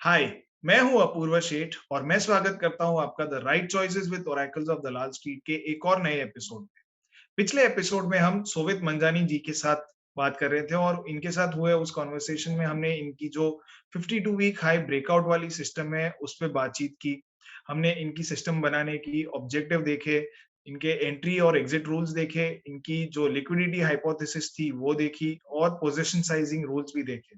हाय, मैं हूं अपूर्वा शेठ और मैं स्वागत करता हूं आपका the right choices with oracles of Dalal street के एक और नए एपिसोड में। पिछले एपिसोड में हम सोवित मंजानी जी के साथ बात कर रहे थे और इनके साथ हुए उस कॉन्वर्सेशन में हमने इनकी जो 52 वीक हाई ब्रेकआउट वाली सिस्टम है उस पे बातचीत की। हमने इनकी सिस्टम बनाने की ऑब्जेक्टिव देखे, इनके एंट्री और एग्जिट रूल्स देखे, इनकी जो लिक्विडिटी हाइपोथेसिस थी वो देखी और पोजीशन साइजिंग रूल्स भी देखे।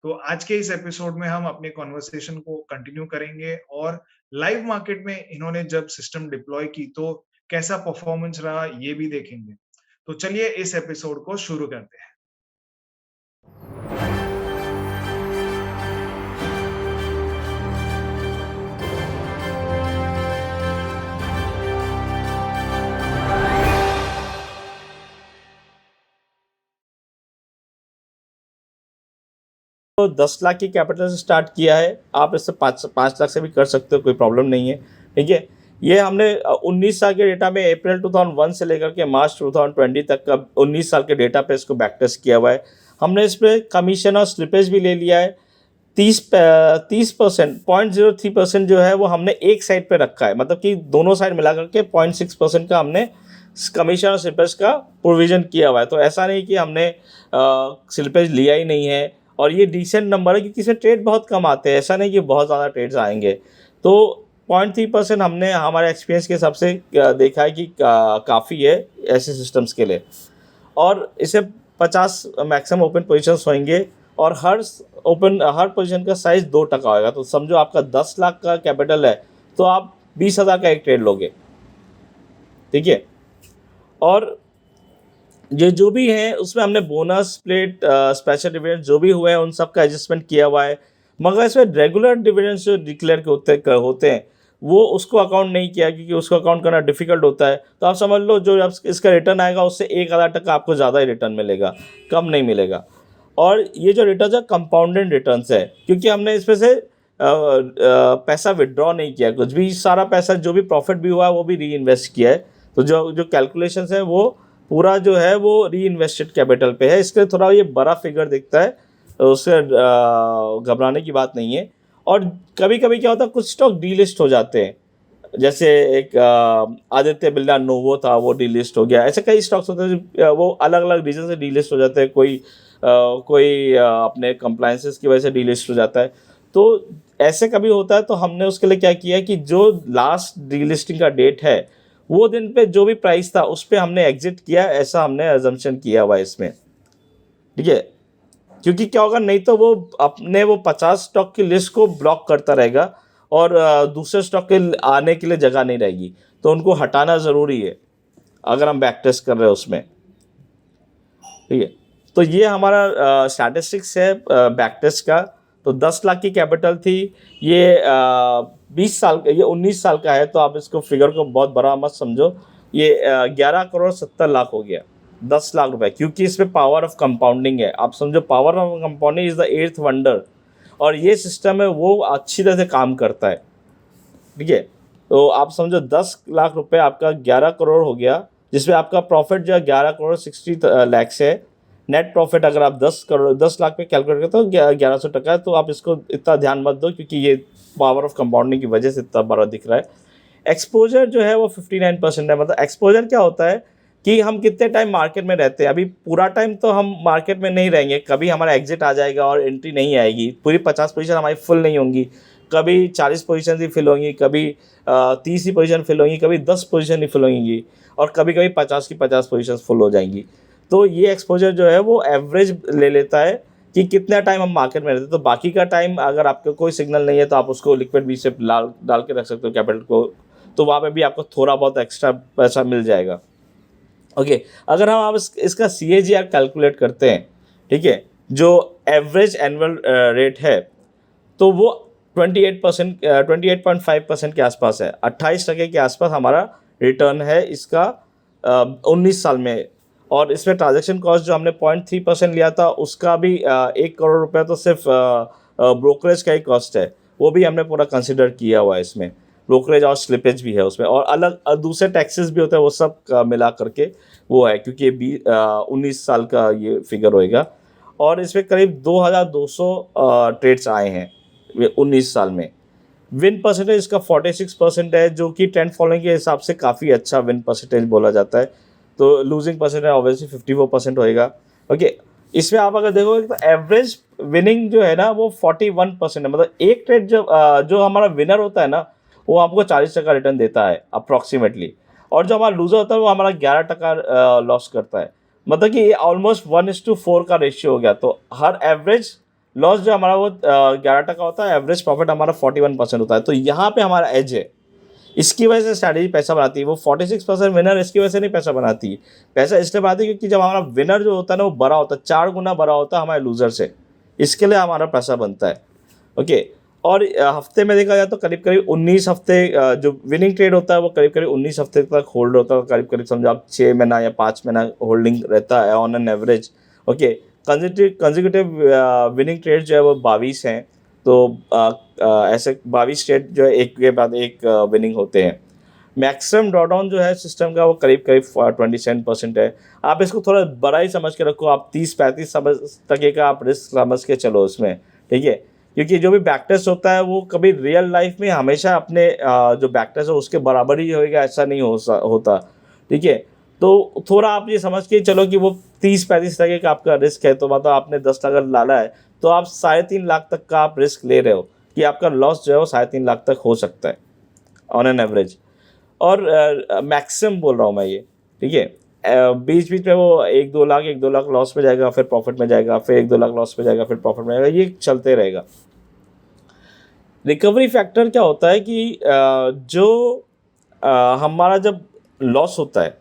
तो आज के इस एपिसोड में हम अपने कॉन्वर्सेशन को कंटिन्यू करेंगे और लाइव मार्केट में इन्होंने जब सिस्टम डिप्लॉय की तो कैसा परफॉर्मेंस रहा ये भी देखेंगे। तो चलिए इस एपिसोड को शुरू करते हैं। तो 10 लाख की कैपिटल से स्टार्ट किया है। आप इससे 5 लाख से भी कर सकते हो, कोई प्रॉब्लम नहीं है। ठीक है, ये हमने 19 साल के डेटा में अप्रैल 2001 से लेकर के मार्च 2020 तक का 19 साल के डेटा पे इसको बैक टेस्ट किया हुआ है। हमने इस पर कमीशन और स्लिपेज भी ले लिया है। 30% 0.03% जो है वो हमने एक साइड पे रखा है, मतलब कि दोनों साइड मिला करके 0.6% का हमने कमीशन और स्लिपेज का प्रोविज़न किया हुआ है। तो ऐसा नहीं कि हमने स्लिपेज लिया ही नहीं है। और ये डिसेंट नंबर है क्योंकि इसमें ट्रेड बहुत कम आते हैं, ऐसा नहीं कि बहुत ज़्यादा ट्रेड्स आएंगे। तो 0.3% हमने हमारे एक्सपीरियंस के हिसाब से देखा है कि काफ़ी है ऐसे सिस्टम्स के लिए। और इसे 50 मैक्सिमम ओपन पोजीशंस होंगे और हर पोजीशन का साइज़ 2% होगा। तो समझो आपका 10 लाख का कैपिटल है तो आप 20,000 का एक ट्रेड लोगे। ठीक है, और ये जो भी है उसमें हमने बोनस स्प्लिट स्पेशल डिविडेंड जो भी हुए हैं उन सब का एडजस्टमेंट किया हुआ है। मगर इसमें रेगुलर डिविडेंड्स जो डिक्लेयर होते हैं वो उसको अकाउंट नहीं किया क्योंकि उसको अकाउंट करना डिफिकल्ट होता है। तो आप समझ लो जो अब इसका रिटर्न आएगा उससे 1,000 आपको ज़्यादा ही रिटर्न मिलेगा, कम नहीं मिलेगा। और ये जो रिटर्न है कंपाउंडेड रिटर्न है क्योंकि हमने इसमें से पैसा विड्रॉ नहीं किया, कुछ भी सारा पैसा जो भी प्रॉफिट भी हुआ है वो भी री इन्वेस्ट किया है। तो जो जो कैलकुलेशन है वो पूरा जो है वो री इन्वेस्टेड कैपिटल पे है, इसके थोड़ा ये बड़ा फिगर दिखता है, उससे घबराने की बात नहीं है। और कभी कभी क्या होता है कुछ स्टॉक डीलिस्ट हो जाते हैं, जैसे एक आदित्य बिरला नोवो था वो डीलिस्ट हो गया। ऐसे कई स्टॉक्स होते हैं वो अलग अलग रीजन से डीलिस्ट हो जाते हैं। कोई अपने कंप्लायंसेस की वजह से डीलिस्ट हो जाता है। तो ऐसे कभी होता है तो हमने उसके लिए क्या किया कि जो लास्ट डीलिस्टिंग का डेट है वो दिन पे जो भी प्राइस था उस पर हमने एग्जिट किया, ऐसा हमने अजम्पशन किया हुआ है इसमें। ठीक है, क्योंकि क्या होगा नहीं तो वो 50 स्टॉक की लिस्ट को ब्लॉक करता रहेगा और दूसरे स्टॉक के आने के लिए जगह नहीं रहेगी। तो उनको हटाना ज़रूरी है अगर हम बैक टेस्ट कर रहे हैं उसमें। ठीक है, तो ये हमारा स्टैटिस्टिक्स है बैक टेस्ट का। तो 10 लाख की कैपिटल थी, ये 20 साल का, ये 19 साल का है। तो आप इसको फिगर को बहुत बड़ा मत समझो, ये 11,70,00,000 हो गया 10 लाख रुपए, क्योंकि इसमें पावर ऑफ कंपाउंडिंग है। आप समझो power of compounding is the 8th wonder, और ये सिस्टम है वो अच्छी तरह से काम करता है। ठीक है, तो आप समझो 10 लाख रुपए आपका 11 करोड़ हो गया, जिसमें आपका प्रॉफिट जो है 11 करोड़ 60 लाख है। नेट प्रॉफिट अगर आप 10 लाख पे कैलकुलेट करते हो 1,100 है। तो आप इसको इतना ध्यान मत दो क्योंकि ये पावर ऑफ कंपाउंडिंग की वजह से इतना बड़ा दिख रहा है। एक्सपोजर जो है वो 59% है। मतलब एक्सपोजर क्या होता है कि हम कितने टाइम मार्केट में रहते हैं। अभी पूरा टाइम तो हम मार्केट में नहीं रहेंगे, कभी हमारा एग्जिट आ जाएगा और एंट्री नहीं आएगी। पूरी 50 पोजीशन हमारी फुल नहीं होंगी, कभी 40 पोजीशन ही फिल होंगी, कभी 30 ही पोजीशन फिल होंगी, कभी 10 पोजीशन ही फिल होंगी, और कभी कभी 50 की 50 पोजीशन फुल हो जाएंगी। तो ये एक्सपोजर जो है वो एवरेज ले लेता है कि कितना टाइम हम मार्केट में रहते हैं। तो बाकी का टाइम अगर आपका कोई सिग्नल नहीं है तो आप उसको लिक्विड बी से डाल के रख सकते हो कैपिटल को, तो वहाँ पे भी आपको थोड़ा बहुत एक्स्ट्रा पैसा मिल जाएगा। ओके, अगर हम आप इसका CAGR कैलकुलेट करते हैं, ठीक है, जो एवरेज एनुअल रेट है तो वो 28.5% के आसपास है। 28% के आसपास हमारा रिटर्न है इसका 19 साल में। और इसमें ट्रांजैक्शन कॉस्ट जो हमने 0.3% लिया था उसका भी 1 करोड़ रुपये तो सिर्फ ब्रोकरेज का ही कॉस्ट है, वो भी हमने पूरा कंसिडर किया हुआ है इसमें। ब्रोकरेज और स्लिपेज भी है उसमें, और अलग दूसरे टैक्सेस भी होते हैं, वो सब मिला करके वो है, क्योंकि ये 19 साल का ये फिगर होएगा। और इसमें करीब 2,200 ट्रेड्स आए हैं। 19 साल में। विन परसेंटेज इसका 46% है, जो कि ट्रेंड फॉलोइंग के हिसाब से काफ़ी अच्छा विन परसेंटेज बोला जाता है। तो लूजिंग परसेंटेज ऑब्वियसली 54% होएगा। ओके, इसमें आप अगर देखोगे तो एवरेज विनिंग जो है ना वो 41% है। मतलब एक ट्रेड जो हमारा विनर होता है ना वो आपको 40% रिटर्न देता है अप्रॉक्सीमेटली, और जो हमारा लूजर होता है वो हमारा 11% लॉस करता है। मतलब कि ये ऑलमोस्ट 1:4 का रेशियो हो गया। तो हर एवरेज लॉस जो हमारा वो 11% होता है, एवरेज प्रॉफिट हमारा 41% होता है। तो यहाँ पे हमारा एज है, इसकी वजह से स्ट्रैटेजी पैसा बनाती है। वो 46% विनर इसकी वजह से नहीं पैसा बनाती, पैसा इसलिए बनाती है क्योंकि जब हमारा विनर जो होता है ना वो बड़ा होता है, 4 गुना बड़ा होता है हमारे लूजर से, इसके लिए हमारा पैसा बनता है। ओके, और हफ्ते में देखा जाए तो करीब करीब 19 हफ्ते जो विनिंग ट्रेड होता है वो करीब करीब 19 हफ्ते तक होल्ड होता है। करीब करीब समझो आप 6 महीना या 5 महीना होल्डिंग रहता है on an average. Okay, consecutive winning trade जो है वो 22 हैं। तो ऐसे 22 ट्रेड जो है एक के बाद एक विनिंग होते हैं। मैक्सिमम ड्रॉडाउन जो है सिस्टम का वो करीब करीब 27% है। आप इसको थोड़ा बड़ा ही समझ के रखो, आप 30-35 समझ टके का आप रिस्क समझ के चलो उसमें, ठीक है। क्योंकि जो भी बैक टेस्ट होता है वो कभी रियल लाइफ में हमेशा अपने जो बैक टेस्ट है उसके बराबर ही होएगा, ऐसा नहीं होता, ठीक है। तो थोड़ा आप ये समझ के चलो कि वो 30-35 टके का आपका रिस्क है, तो मतलब आपने 10 टका डाला है तो आप 3.5 लाख तक का आप रिस्क ले रहे हो कि आपका लॉस जो है वो 3.5 लाख तक हो सकता है ऑन एन एवरेज। और मैक्सिमम बोल रहा हूँ मैं ये, ठीक है। बीच बीच में वो 1-2 लाख लॉस में जाएगा, फिर प्रॉफिट में जाएगा, फिर 1-2 लाख लॉस में जाएगा, फिर प्रॉफिट में जाएगा, ये चलते रहेगा। रिकवरी फैक्टर क्या होता है कि जो हमारा जब लॉस होता है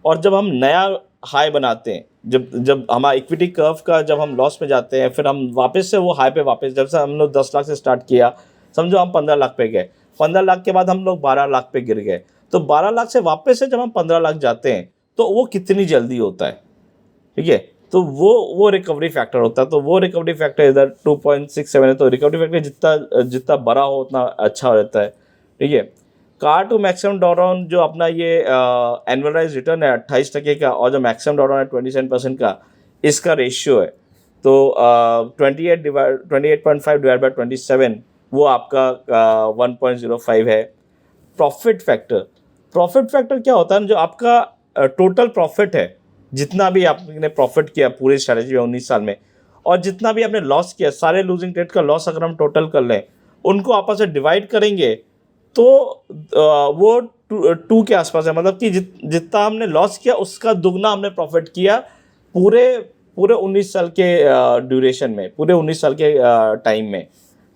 और जब हम नया हाई बनाते हैं, जब जब हमारा इक्विटी कर्व का जब हम लॉस में जाते हैं, फिर हम वापस से वो हाई पे वापस, जब से हम लोग 10 लाख से स्टार्ट किया, समझो हम 15 लाख पे गए, 15 लाख के बाद हम लोग 12 लाख पे गिर गए, तो 12 लाख से वापस से जब हम 15 लाख जाते हैं तो वो कितनी जल्दी होता है, ठीक है। तो वो रिकवरी फैक्टर होता है। तो वो रिकवरी फैक्टर इधर 2.67 है। तो रिकवरी फैक्टर जितना जितना बड़ा हो उतना अच्छा रहता है, ठीक है। कार टू मैक्सिमम ड्रॉडाउन जो अपना ये एनुअलाइज रिटर्न है 28% का, और जो मैक्सिमम ड्रॉडाउन है 27% का, इसका रेशियो है। तो 28.5 डिवाइड बाई 27 वो आपका 1.05 है। प्रॉफिट फैक्टर क्या होता है, जो आपका टोटल प्रॉफिट है, जितना भी आपने प्रॉफिट किया पूरी स्ट्रैटेजी में 19 साल में, और जितना भी आपने लॉस किया, सारे लूजिंग ट्रेड का लॉस अगर हम टोटल कर लें, उनको आपस में डिवाइड करेंगे तो वो 2 के आसपास है। मतलब कि जितना हमने लॉस किया उसका दुगना हमने प्रॉफिट किया पूरे पूरे 19 साल के ड्यूरेशन में, पूरे 19 साल के टाइम में,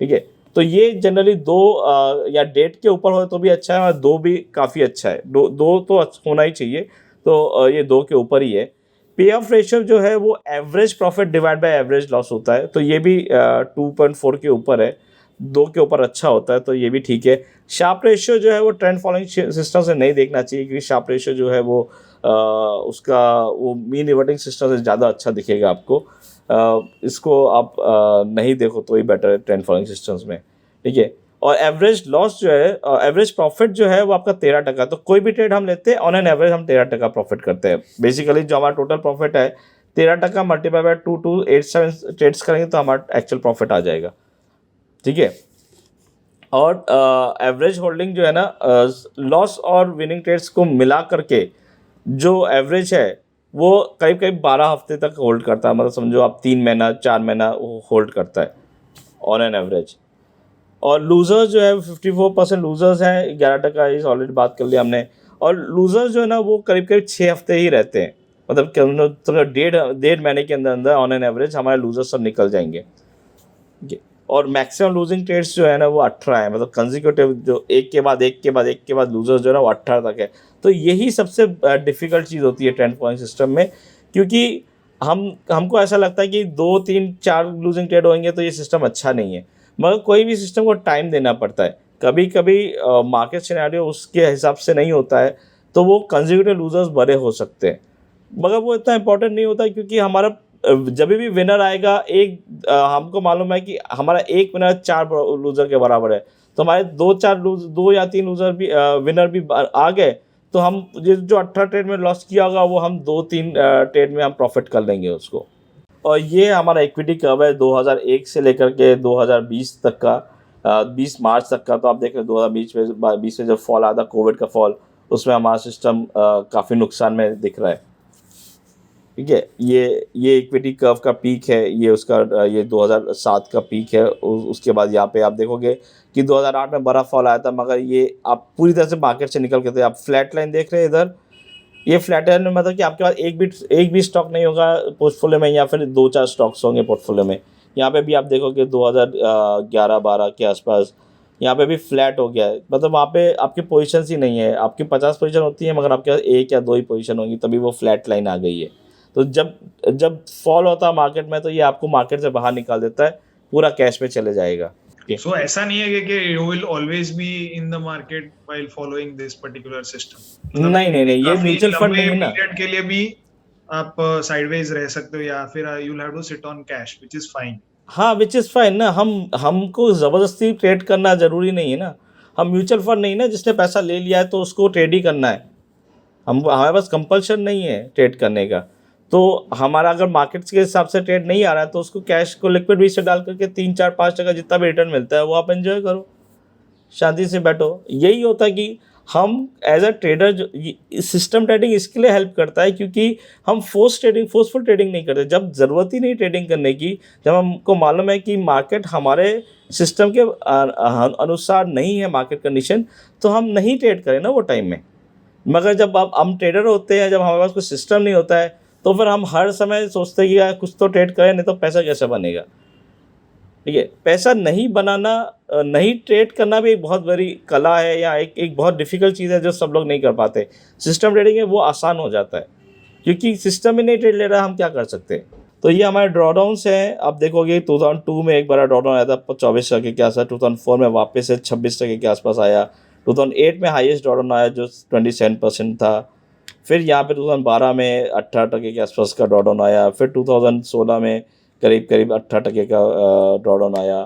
ठीक है। तो ये जनरली 2 या डेट के ऊपर हो तो भी अच्छा है, और 2 भी काफ़ी अच्छा है। 2 तो होना ही चाहिए। तो ये 2 के ऊपर ही है। पे ऑफ रेशियो जो है वो average profit divide by average loss होता है। तो ये भी 2.4 के ऊपर है, 2 के ऊपर अच्छा होता है, तो ये भी ठीक है। शार्प रेशियो जो है वो ट्रेंड फॉलोइंग सिस्टम से नहीं देखना चाहिए, क्योंकि शार्प रेशियो जो है वो उसका वो मीन रिवर्टिंग सिस्टम से ज़्यादा अच्छा दिखेगा आपको। इसको आप नहीं देखो तो ही बेटर है ट्रेंड फॉलोइंग सिस्टम्स में, ठीक है। और एवरेज लॉस जो है, एवरेज प्रॉफिट जो है वो आपका 13%। तो कोई भी ट्रेड हम लेते हैं ऑन एन एवरेज हम 13% प्रॉफिट करते हैं। बेसिकली जो हमारा टोटल प्रॉफिट है 13% मल्टीप्लाई बाय 287 ट्रेड्स करेंगे तो हमारा एक्चुअल प्रॉफिट आ जाएगा, ठीक है। और एवरेज होल्डिंग जो है ना, लॉस और विनिंग ट्रेड्स को मिला करके जो एवरेज है वो करीब करीब 12 हफ्ते तक होल्ड करता है। मतलब समझो आप 3 महीना 4 महीना होल्ड करता है ऑन एन एवरेज। और लूजर्स जो है 54% लूजर्स हैं, 11% इस ऑलरेडी बात कर लिया हमने। और लूजर्स जो है ना वो करीब करीब 6 हफ्ते ही रहते हैं। मतलब समझो 1.5 महीने के अंदर अंदर ऑन एन एवरेज हमारे लूजर्स सब निकल जाएंगे, ठीक है। और मैक्सिमम लूजिंग ट्रेड्स जो है ना वो 18 है। मतलब कंसेक्यूटिव जो एक के बाद एक के बाद लूजर्स जो है ना वो 18 तक है। तो यही सबसे डिफ़िकल्ट चीज़ होती है ट्रेंड फॉलोइंग सिस्टम में, क्योंकि हमको ऐसा लगता है कि 2 3 4 लूजिंग ट्रेड होंगे तो ये सिस्टम अच्छा नहीं है, मगर कोई भी सिस्टम को टाइम देना पड़ता है। कभी कभी मार्केट सिनेरियो उसके हिसाब से नहीं होता है, तो वो कंसेक्यूटिव लूजर्स बड़े हो सकते हैं, मगर वो इतना इंपॉर्टेंट नहीं होता, क्योंकि हमारा जब भी विनर आएगा हमको मालूम है कि हमारा एक विनर 4 लूज़र के बराबर है। तो हमारे 2 या 3 लूज़र भी विनर भी आ गए, तो हम जो 18 ट्रेड में लॉस किया होगा वो हम 2-3 ट्रेड में हम प्रॉफिट कर लेंगे उसको। और ये हमारा इक्विटी कर्व है 2001 से लेकर के 2020 तक का। 20 मार्च तक का, तो आप देख रहे 2020 में जब फॉल आया था, कोविड का फॉल, उसमें हमारा सिस्टम काफ़ी नुकसान में दिख रहा है। ठीक है, ये इक्विटी कर्व का पीक है, ये उसका ये 2007 का पीक है। उसके बाद यहाँ पे आप देखोगे कि 2008 में बड़ा फॉल आया था, मगर ये आप पूरी तरह से मार्केट से निकल के थे। आप फ्लैट लाइन देख रहे हैं इधर, ये फ्लैट लाइन में मतलब कि आपके पास एक भी स्टॉक नहीं होगा पोर्टफोलियो में, या फिर 2-4 स्टॉक्स होंगे पोर्टफोलियो में। यहाँ पे भी आप देखोगे 2011-12 के आसपास यहाँ पे भी फ्लैट हो गया है, मतलब वहाँ पे आपकी पोजीशंस ही नहीं है। आपकी 50 पोजीशन होती है, मगर आपके पास 1 या 2 ही पोजीशन होंगी, तभी वो फ्लैट लाइन आ गई है। तो जब जब फॉल होता है मार्केट में, तो ये आपको मार्केट से बाहर निकाल देता है, पूरा कैश में चले जाएगा। So ऐसा नहीं है कि you will always be in the market while following this particular system. नहीं, ये काफी म्यूचुअल फंड लंबे नहीं है ना। पीरियड के लिए भी आप साइडवेज रह सकते हो, या फिर you will have to sit on cash, which is fine. हाँ, विच इज़ फाइन ना। हमको ज़बरदस्ती ट्रेड करना ज़रूरी नहीं है ना। हम म्यूचुअल फंड नहीं ना, जिसने पैसा ले लिया है तो उसको ट्रेड ही करना है। हमारे पास कंपल्शन नहीं है ट्रेड करने का। तो हमारा अगर मार्केट्स के हिसाब से ट्रेड नहीं आ रहा है, तो उसको कैश को लिक्विड भी से डाल करके 3-4-5% जितना भी रिटर्न मिलता है वो आप एंजॉय करो, शांति से बैठो। यही होता है कि हम एज अ ट्रेडर, जो सिस्टम ट्रेडिंग इसके लिए हेल्प करता है, क्योंकि हम फोर्सफुल ट्रेडिंग नहीं करते। जब ज़रूरत ही नहीं ट्रेडिंग करने की, जब हमको मालूम है कि मार्केट हमारे सिस्टम के अनुसार नहीं है मार्केट कंडीशन, तो हम नहीं ट्रेड करें ना वो टाइम में। मगर जब अब हम ट्रेडर होते हैं, जब हमारे पास कोई सिस्टम नहीं होता है, तो फिर हम हर समय सोचते हैं कि यार कुछ तो ट्रेड करें, नहीं तो पैसा कैसे बनेगा। ठीक है, पैसा नहीं बनाना, नहीं ट्रेड करना भी एक बहुत बड़ी कला है, या एक बहुत डिफ़िकल्ट चीज़ है जो सब लोग नहीं कर पाते। सिस्टम ट्रेडिंग है वो आसान हो जाता है, क्योंकि सिस्टम ही नहीं ट्रेड ले रहा, हम क्या कर सकते हैं। तो ये हमारे ड्रॉडाउन्स हैं। आप देखोगे 2002 में एक बड़ा ड्रॉडाउन आया था 24% के आसपास, 2004 में वापस से 26% के आसपास आया, 2008 में हाईएस्ट ड्रॉडाउन आया जो 27% था। फिर यहाँ पे 2012 में 18% के आसपास का ड्रॉडाउन आया। फिर 2016 में करीब 18% का ड्रॉडाउन आया।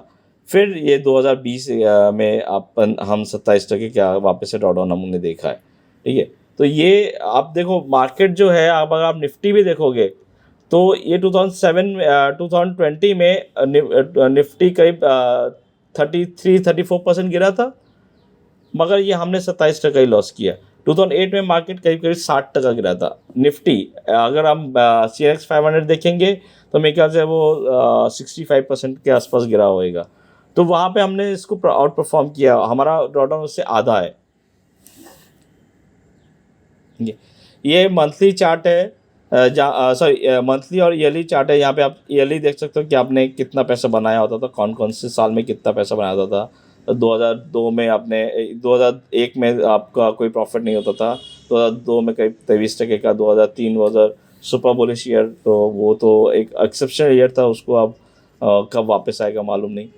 फिर ये 2020 में हम 27% का वापस से ड्रॉडाउन हमने देखा है। ठीक है, तो ये आप देखो मार्केट जो है, अगर आप निफ्टी भी देखोगे तो ये 2020 में निफ्टी करीब 33-34% गिरा था, मगर ये हमने 27% ही लॉस किया। 2008 में मार्केट करीब 60% गिरा था निफ्टी। अगर हम CNX 500 देखेंगे तो मेरे ख्याल से वो 65% के आसपास गिरा होएगा। तो वहाँ पे हमने इसको आउट परफॉर्म किया, हमारा ड्रॉडाउन उससे आधा है। ये मंथली चार्ट है, सॉरी मंथली और ईयरली चार्ट है। यहाँ पे आप ईयरली देख सकते हो कि आपने कितना पैसा बनाया होता था, कौन कौन से साल में कितना पैसा बनाया होता था। 2002 में आपने 2001 में आपका कोई प्रॉफिट नहीं होता था, 2002 में करीब 23% का, 2003 was a super bullish year, तो वो तो एक एक्सेप्शनल ईयर था, उसको आप कब वापस आएगा मालूम नहीं।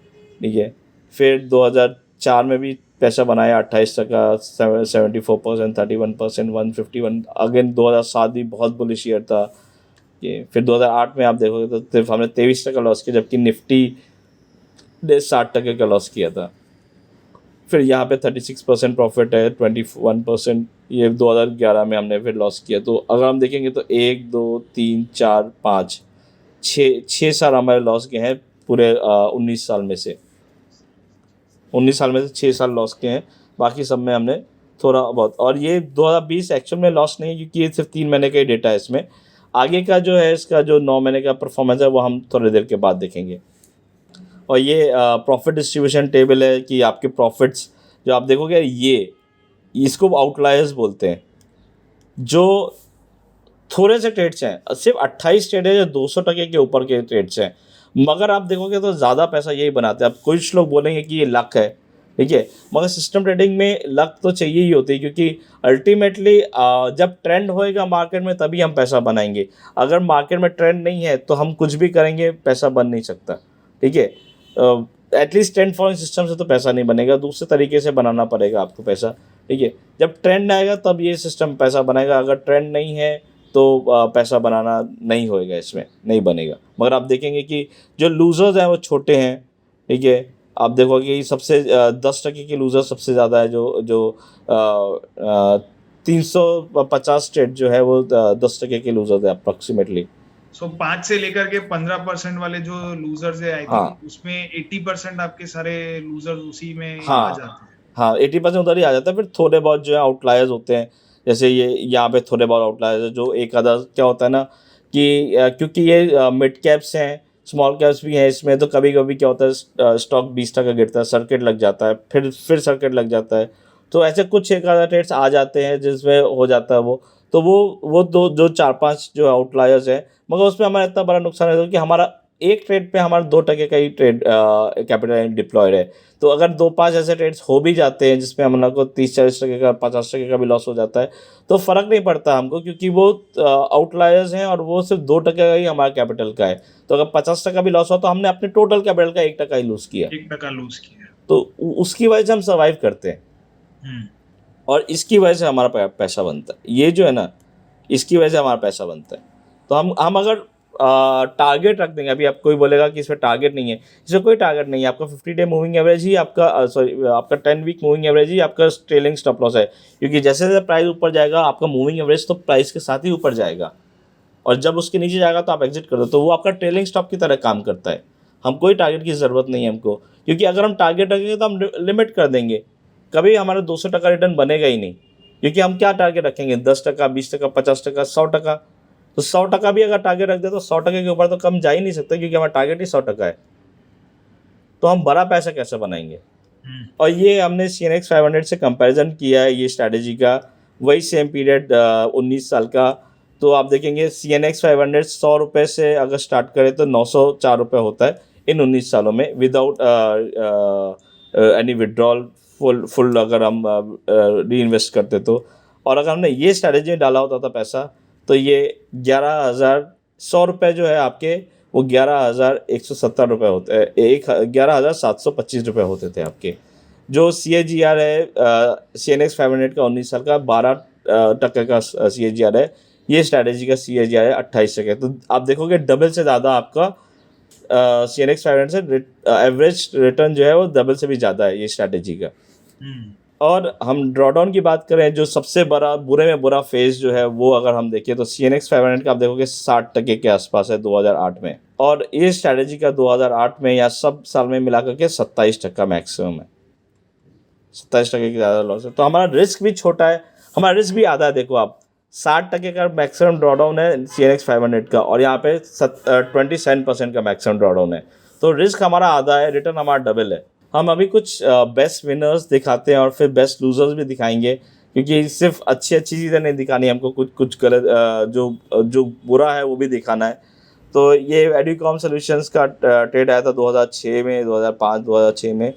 ठीक है, फिर 2004 में भी पैसा बनाया 28%, 74%, 31%, 151। अगेन 2007 भी बहुत बुलिश ईयर था ये। फिर 2008 में आप देखोगे तो सिर्फ हमने 23% लॉस किया, जबकि निफ्टी ने 60% का लॉस किया था। फिर यहाँ पे 36% प्रॉफिट है, 21% ये 2011 में हमने फिर लॉस किया। तो अगर हम देखेंगे तो 1, 2, 3, 4, 5, 6 साल हमारे लॉस के हैं पूरे 19 साल में से। 19 साल में से 6 साल लॉस के हैं, बाकी सब में हमने थोड़ा बहुत। और ये 2020 एक्चुअल में लॉस नहीं है, क्योंकि ये सिर्फ 3 महीने का ही डेटा है इसमें। आगे का जो है इसका जो 9 महीने का परफॉर्मेंस है वो हम थोड़ी देर के बाद देखेंगे। और ये प्रॉफिट डिस्ट्रीब्यूशन टेबल है कि आपके प्रॉफिट्स जो आप देखोगे, ये इसको आउटलायर्स बोलते हैं, जो थोड़े से ट्रेड्स हैं, सिर्फ 28 ट्रेड है जो 200% के ऊपर के ट्रेड्स हैं, मगर आप देखोगे तो ज़्यादा पैसा यही बनाते हैं। अब कुछ लोग बोलेंगे कि ये लक है, ठीक है, मगर सिस्टम ट्रेडिंग में लक तो चाहिए ही होती है, क्योंकि अल्टीमेटली जब ट्रेंड होएगा मार्केट में तभी हम पैसा बनाएंगे। अगर मार्केट में ट्रेंड नहीं है तो हम कुछ भी करेंगे, पैसा बन नहीं सकता। ठीक है, एटलीस्ट ट्रेंड फॉलोइंग सिस्टम से तो पैसा नहीं बनेगा, दूसरे तरीके से बनाना पड़ेगा आपको पैसा। ठीक है, जब ट्रेंड आएगा तब ये सिस्टम पैसा बनाएगा, अगर ट्रेंड नहीं है तो पैसा बनाना नहीं होएगा, इसमें नहीं बनेगा। मगर आप देखेंगे कि जो लूज़र्स हैं वो छोटे हैं। ठीक है, आप देखोगे कि सबसे 10% के लूज़र सबसे ज़्यादा है, जो 350 ट्रेड जो है वो 10% के लूज़र्स है अप्रॉक्सीमेटली। सो 5 से लेकर के 15% वाले जो लूजर्स है, आई हाँ थिंक उसमें 80% आपके सारे लूजर्स उसी में आ हाँ जाते हैं। हाँ 80% उधर ही आ जाता है। फिर थोड़े बहुत जो है आउटलायर्स होते हैं, जैसे ये यहाँ पे थोड़े बहुत आउटलायर्स है, जो एक आधा क्या होता है ना कि क्योंकि ये मिड कैप्स हैं, स्मॉल कैप्स भी हैं इसमें, तो कभी कभी क्या होता है स्टॉक 20 टका गिरता है, सर्किट लग जाता है, फिर सर्किट लग जाता है। तो ऐसे कुछ एक आधा ट्रेड्स आ जाते हैं जिसमें हो जाता है वो। तो वो दो जो 4-5 जो आउटलायर्स हैं, मगर उसमें हमारा इतना बड़ा नुकसान है कि हमारा एक ट्रेड पे हमारा 2 टके का ही ट्रेड कैपिटल डिप्लॉयड है। तो अगर 2-5 ऐसे ट्रेड्स हो भी जाते हैं जिसमें हम लोग को 30-40 टके का 50 टके का भी लॉस हो जाता है, तो फ़र्क नहीं पड़ता हमको, क्योंकि वो आउटलायर्स हैं और वो सिर्फ 2 टके का ही हमारा कैपिटल का है। तो अगर 50 टका भी लॉस हो तो हमने अपने टोटल कैपिटल का 1 टका ही लूज़ किया। 1 टका लूज किया। तो उसकी वजह से हम सर्वाइव करते हैं हम्म। और इसकी वजह से हमारा पैसा बनता है। ये जो है ना, इसकी वजह से हमारा पैसा बनता है। तो हम अगर टारगेट रख देंगे, अभी आप कोई बोलेगा कि इसमें टारगेट नहीं है, इसमें कोई टारगेट नहीं है। आपका 50 डे मूविंग एवरेज ही आपका सॉरी आपका 10 वीक मूविंग एवरेज ही आपका ट्रेलिंग स्टॉप लॉस है, क्योंकि जैसे जैसे प्राइस ऊपर जाएगा आपका मूविंग एवरेज तो प्राइस के साथ ही ऊपर जाएगा, और जब उसके नीचे जाएगा तो आप एग्जिट कर दो। तो वो आपका ट्रेलिंग स्टॉप की तरह काम करता है। हम कोई टारगेट की ज़रूरत नहीं है हमको, क्योंकि अगर हम टारगेट रखेंगे तो हम लिमिट कर देंगे, कभी हमारा 200 टका रिटर्न बनेगा ही नहीं। क्योंकि हम क्या टारगेट रखेंगे, 10 टका, 20 टका, 50 टका, 100 टका। तो 100 टका भी अगर टारगेट रख दे तो 100 टके के ऊपर तो कम जा ही नहीं सकता, क्योंकि हमारा टारगेट ही 100 टका है। तो हम बड़ा पैसा कैसे बनाएंगे। हम्म। और ये हमने CNX 500 से कंपैरिजन किया है ये स्ट्रैटेजी का, वही सेम पीरियड 19 साल का। तो आप देखेंगे CNX 500 100 रुपये से अगर स्टार्ट करें तो 904 रुपये होता है इन 19 सालों में, विदाउट एनी विड्रॉल, फुल अगर हम री इन्वेस्ट करते तो। और अगर हमने ये स्ट्रैटेजी में डाला होता था पैसा, तो ये 11,100 रुपये जो है आपके, वो 11,170 रुपये होते हैं, 11,725 रुपये होते थे आपके। जो CAGR है CNX 500 का 19 साल का 12 टके का CAGR है, ये स्ट्रैटेजी का CAGR है 28 टके। तो आप देखोगे डबल से ज़्यादा आपका CNX 500 से एवरेज रिटर्न जो है वो डबल से भी ज़्यादा है ये स्ट्रैटेजी का। हम्म। और हम ड्रॉडाउन की बात करें, जो सबसे बड़ा बुरे में बुरा फेज जो है वो अगर हम देखें तो CNX 500 का आप देखोगे 60 टके के आसपास है 2008 में, और ये स्ट्रैटेजी का 2008 में या सब साल में मिला करके 27 टका मैक्सिमम है। 27 टके की ज़्यादा लॉस है। तो हमारा रिस्क भी छोटा है, हमारा रिस्क भी आधा है। देखो आप, 60 टके का मैक्सिमम ड्रॉडाउन है CNX 500 का, और यहाँ पे 27% का मैक्सिमम ड्रॉडाउन है। तो रिस्क हमारा आधा है, रिटर्न हमारा डबल है। हम अभी कुछ बेस्ट विनर्स दिखाते हैं और फिर बेस्ट लूजर्स भी दिखाएंगे, क्योंकि सिर्फ अच्छी अच्छी चीज़ें नहीं दिखानी, हमको कुछ कुछ गलत जो बुरा है वो भी दिखाना है। तो ये एडुकॉम सॉल्यूशंस का ट्रेड आया था 2006 में, 2005 2006 में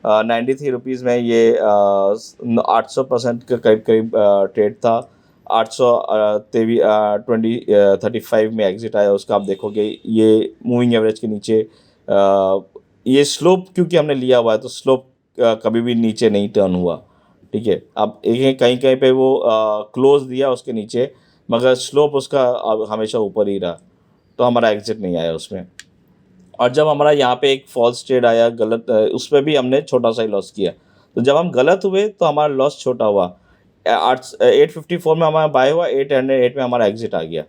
93 रुपीज़ में। ये 800% के करीब करीब ट्रेड था। 823 में एग्जिट आया उसका। आप देखोगे ये मूविंग एवरेज के नीचे ये स्लोप, क्योंकि हमने लिया हुआ है तो स्लोप कभी भी नीचे नहीं टर्न हुआ। ठीक है, अब एक कहीं कहीं पे वो क्लोज दिया उसके नीचे, मगर स्लोप उसका हमेशा ऊपर ही रहा, तो हमारा एग्जिट नहीं आया उसमें। और जब हमारा यहाँ पे एक फॉल्स ट्रेड आया गलत, उसमें भी हमने छोटा सा ही लॉस किया। तो जब हम गलत हुए तो हमारा लॉस छोटा हुआ। 854 में हमारा बाय हुआ, 808 में हमारा एग्जिट आ गया।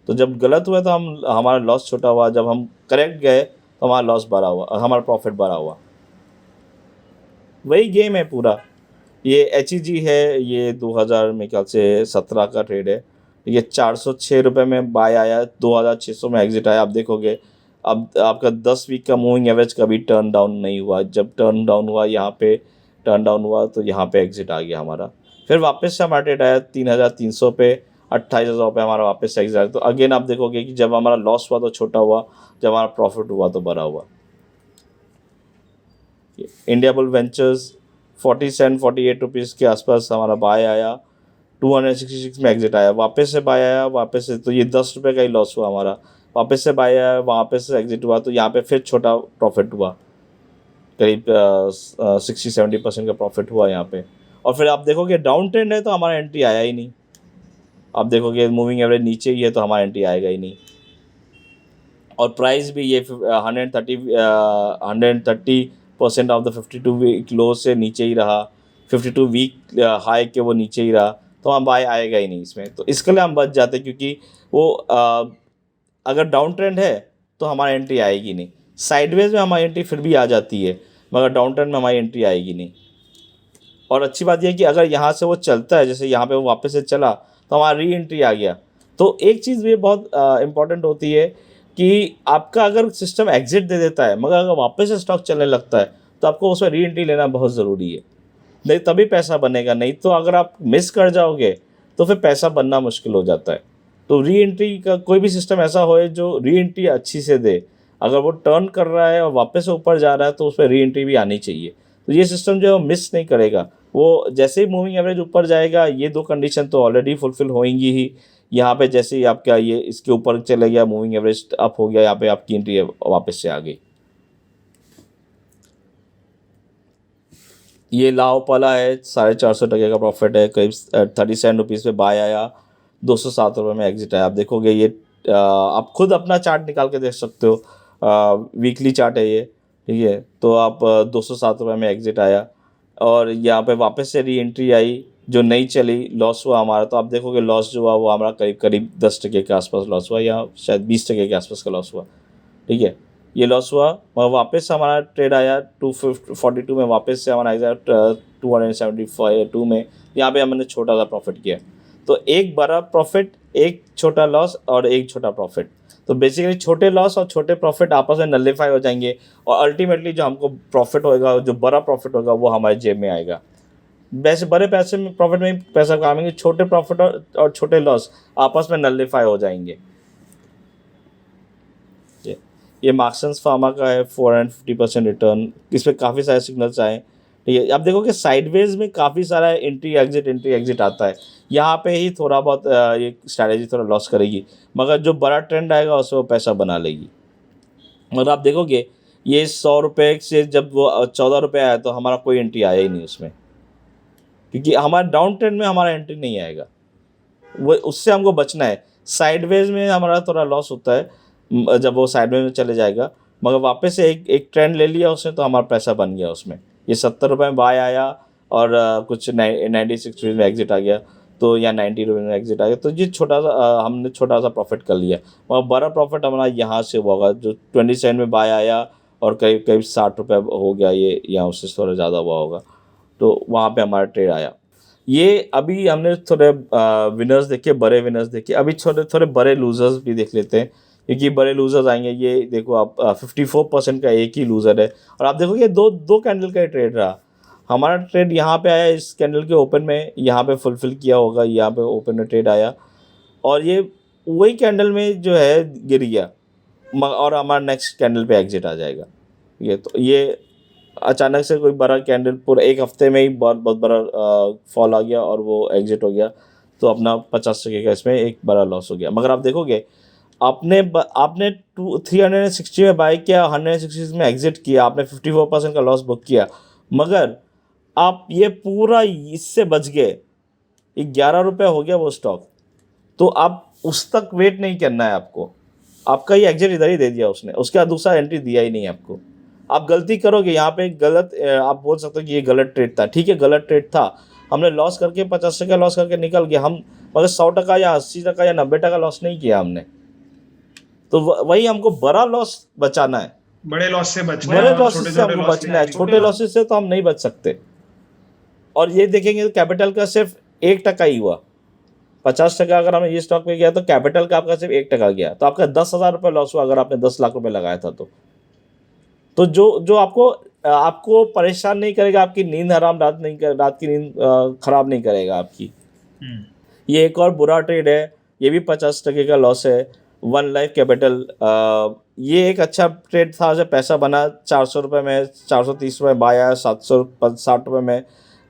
तो जब गलत हुआ तो हमारा लॉस छोटा हुआ, जब हम करेक्ट गए तो हमारा लॉस बढ़ा हुआ, हमारा प्रॉफिट बढ़ा हुआ। वही गेम है पूरा। ये HEG है, ये 2000 में ख्याल से 17 का ट्रेड है। ये 406 रुपये में बाय आया, 2600 में एग्जिट आया। आप देखोगे अब आपका 10 वीक का मूविंग एवरेज कभी टर्न डाउन नहीं हुआ। जब टर्न डाउन हुआ यहाँ पे, टर्न डाउन हुआ तो यहाँ पे एग्जिट आ गया हमारा। फिर वापस से हमारा ट्रेड आया 3300 पे, 28,000 पे हमारा वापस से एग्जिट आया। तो अगेन आप देखोगे कि जब हमारा लॉस हुआ तो छोटा हुआ, जब हमारा प्रॉफिट हुआ तो बड़ा हुआ। इंडिया बुल वेंचर्स 47-48 रुपीज़ के आसपास हमारा बाय आया, 266 में एग्जिट आया, वापस से बाय आया, वापस से, तो ये 10 रुपये का ही लॉस हुआ हमारा। वापस से बाय आया, वापस से एग्जिट हुआ, तो यहाँ पे फिर छोटा प्रॉफिट हुआ, करीब 60-70% का प्रॉफिट हुआ यहाँ पे। और फिर आप देखोगे डाउन ट्रेंड है तो हमारा एंट्री आया ही नहीं। आप देखोगे मूविंग एवरेज नीचे ही है तो हमारा एंट्री आएगा ही नहीं। और प्राइस भी ये 130% ऑफ द 52 वीक लो से नीचे ही रहा, 52 वीक हाई के वो नीचे ही रहा, तो हम बाय आएगा ही नहीं इसमें। तो इसके लिए हम बच जाते, क्योंकि वो अगर डाउन ट्रेंड है तो हमारी एंट्री आएगी नहीं, साइडवेज में हमारी एंट्री फिर भी आ जाती है, मगर डाउन ट्रेंड में हमारी एंट्री आएगी नहीं। और अच्छी बात यह है कि अगर यहाँ से वो चलता है, जैसे यहाँ पे वो वापस से चला तो हमारा री एंट्री आ गया। तो एक चीज़ ये बहुत इंपॉर्टेंट होती है कि आपका अगर सिस्टम एग्जिट दे देता है मगर अगर वापस से स्टॉक चलने लगता है तो आपको उसमें री एंट्री लेना बहुत ज़रूरी है, नहीं तभी पैसा बनेगा। नहीं तो अगर आप मिस कर जाओगे तो फिर पैसा बनना मुश्किल हो जाता है। तो री एंट्री का कोई भी सिस्टम ऐसा होए जो री एंट्री अच्छी से दे, अगर वो टर्न कर रहा है और वापस से ऊपर जा रहा है तो उस पर री एंट्री भी आनी चाहिए। तो ये सिस्टम जो है वो मिस नहीं करेगा। वो जैसे ही मूविंग एवरेज ऊपर जाएगा, ये दो कंडीशन तो ऑलरेडी फुलफिल होंगी ही। यहाँ पे जैसे ही आपका ये इसके ऊपर चले गया, मूविंग एवरेज अप हो गया, यहाँ पे आपकी एंट्री वापस से आ गई। ये लाओपाला है, 450 टके का प्रॉफिट है, करीब 37 रुपीज़ पे बाय आया, 207 रुपये में एग्जिट आया। आप देखोगे ये आप खुद अपना चार्ट निकाल के देख सकते हो, वीकली चार्ट है ये, ठीक है। तो आप 207 रुपये में एग्जिट आया और यहाँ पे वापस से री एंट्री आई जो नहीं चली, लॉस हुआ हमारा। तो आप देखोगे लॉस जो हुआ वो हमारा करीब करीब 10 टके के आसपास लॉस हुआ, या शायद 20 टके के आसपास का लॉस हुआ, ठीक है। ये लॉस हुआ और वापस से हमारा ट्रेड आया 242 में, वापस से हमारा एग्जैक्ट 272 में। यहाँ पे हमने छोटा सा प्रॉफिट किया। तो एक बड़ा प्रॉफिट, एक छोटा लॉस और एक छोटा प्रॉफिट। तो बेसिकली छोटे लॉस और छोटे प्रॉफिट आपस में नलिफाई हो जाएंगे और अल्टीमेटली जो हमको प्रॉफिट होएगा, जो बड़ा प्रॉफिट होगा वो हमारे जेब में आएगा। वैसे बड़े पैसे में प्रॉफिट में पैसा कमाएंगे, छोटे प्रॉफिट और छोटे लॉस आपस में नलिफाई हो जाएंगे। ये मार्क्सन्स फार्मा का है, 450% रिटर्न। इस पर काफ़ी सारे सिग्नल्स आए, ठीक है। आप देखो कि साइडवेज में काफ़ी सारा एंट्री एग्जिट आता है। यहाँ पे ही थोड़ा बहुत ये स्ट्रैटेजी थोड़ा लॉस करेगी, मगर जो बड़ा ट्रेंड आएगा उससे वो पैसा बना लेगी। मगर आप देखोगे ये 100 रुपये से जब वो 14 रुपये आया तो हमारा कोई एंट्री आया ही नहीं उसमें, क्योंकि हमारा डाउन ट्रेंड में हमारा एंट्री नहीं आएगा, वो उससे हमको बचना है। साइडवेज में हमारा थोड़ा लॉस होता है जब वो साइडवेज में चले जाएगा, मगर वापस से एक ट्रेंड ले लिया उसने तो हमारा पैसा बन गया उसमें। ये 70 रुपये में बाय आया और कुछ 96 रुपीज़ में एग्जिट आ गया, तो या 90 रुपये में एग्जिट आ गया। तो ये छोटा सा हमने छोटा सा प्रॉफिट कर लिया, मगर बड़ा प्रॉफिट हमारा यहाँ से होगा जो 27 में बाय आया और करीब करीब 60 रुपये हो गया, ये या उससे थोड़ा ज़्यादा हुआ होगा, तो वहाँ पे हमारा ट्रेड आया। ये अभी हमने थोड़े विनर्स देखे, बड़े विनर्स देखे, अभी थोड़े थोड़े बड़े लूजर्स भी देख लेते हैं, क्योंकि बड़े लूजर्स आएंगे। ये देखो आप 54% का एक ही लूज़र है, और आप देखो ये दो कैंडल का ट्रेड रहा। हमारा ट्रेड यहाँ पे आया, इस कैंडल के ओपन में यहाँ पे फुलफिल किया होगा, यहाँ पे ओपन में ट्रेड आया और ये वही कैंडल में जो है गिर गया, और हमारा नेक्स्ट कैंडल पे एग्जिट आ जाएगा। ये अचानक से कोई बड़ा कैंडल पूरा एक हफ्ते में ही बहुत बड़ा फॉल आ गया और वो एग्जिट हो गया, तो अपना 50 टके का इसमें एक बड़ा लॉस हो गया। मगर आप देखोगे आपने 360 में बाय किया, 160 में एग्जिट किया, आपने 54% का लॉस बुक किया, मगर आप ये पूरा इससे बच गए। 11 रुपये हो गया वो स्टॉक, तो आप उस तक वेट नहीं करना है आपको, आपका ये एग्जिट इधर ही दे दिया उसने, उसके बाद दूसरा एंट्री दिया ही नहीं आपको। आप गलती करोगे यहाँ पे, गलत आप बोल सकते हो कि ये गलत ट्रेड था, ठीक है गलत ट्रेड था, हमने लॉस करके 50 टका लॉस करके निकल गया हम, मगर 100 टका या 80 टका या 90 टका लॉस नहीं किया हमने। तो वही हमको बड़ा लॉस बचाना है, बड़े लॉस से बचना बड़े है, लॉसेस से हमको बचना है, छोटे लॉसेस से तो हम नहीं बच सकते। और ये देखेंगे तो कैपिटल का सिर्फ 1 टका ही हुआ। 50 टका अगर हमें ये स्टॉक में गया तो कैपिटल का आपका सिर्फ 1 टका गया, तो आपका 10,000 रुपये लॉस हुआ अगर आपने 10 लाख रुपये लगाया था। तो जो आपको परेशान नहीं करेगा, आपकी नींद हराम रात की नींद खराब नहीं करेगा आपकी। ये एक और बुरा ट्रेड है, ये भी 50 टके का लॉस है, वन लाइफ कैपिटल। ये एक अच्छा ट्रेड था, जो पैसा बना 400 रुपये में, 430 रुपये बाय आया, 760 रुपये में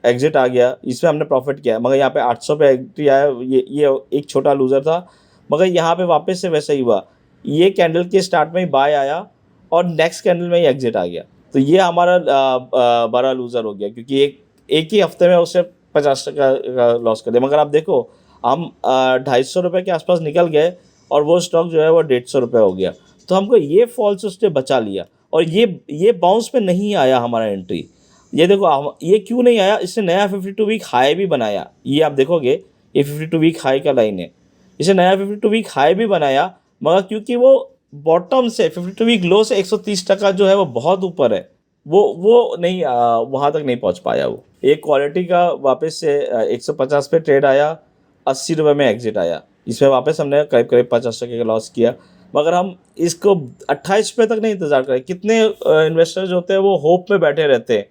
एग्जिट आ गया, इसमें हमने प्रॉफिट किया। मगर यहाँ पे 800 पे एग्जिट आया, ये एक छोटा लूज़र था, मगर यहाँ पे वापस से वैसा ही हुआ। ये कैंडल के स्टार्ट में ही बाय आया और नेक्स्ट कैंडल में ही एग्जिट आ गया, तो ये हमारा बड़ा लूज़र हो गया, क्योंकि एक ही हफ्ते में उससे 50 टका का लॉस कर दिया। मगर आप देखो हम 250 रुपये के आसपास निकल गए और वो स्टॉक जो है वो 150 रुपये हो गया, तो हमको ये फॉल से उसने बचा लिया। और ये बाउंस पे नहीं आया हमारा एंट्री। ये देखो ये क्यों नहीं आया, इसने नया 52 वीक हाई भी बनाया, ये आप देखोगे ये 52 वीक हाई का लाइन है, इसे नया 52 वीक हाई भी बनाया, मगर क्योंकि वो बॉटम से 52 वीक लो से 130% जो है वो बहुत ऊपर है, वो नहीं वहाँ तक नहीं पहुँच पाया वो। एक क्वालिटी का वापस से 150 पे ट्रेड आया, 80 रुपये में एग्जिट आया, इसमें वापस हमने करीब करीब 50% का लॉस किया। मगर हम इसको 28 पे तक नहीं इंतज़ार करें। कितने इन्वेस्टर्स होते हैं वो होप में बैठे रहते हैं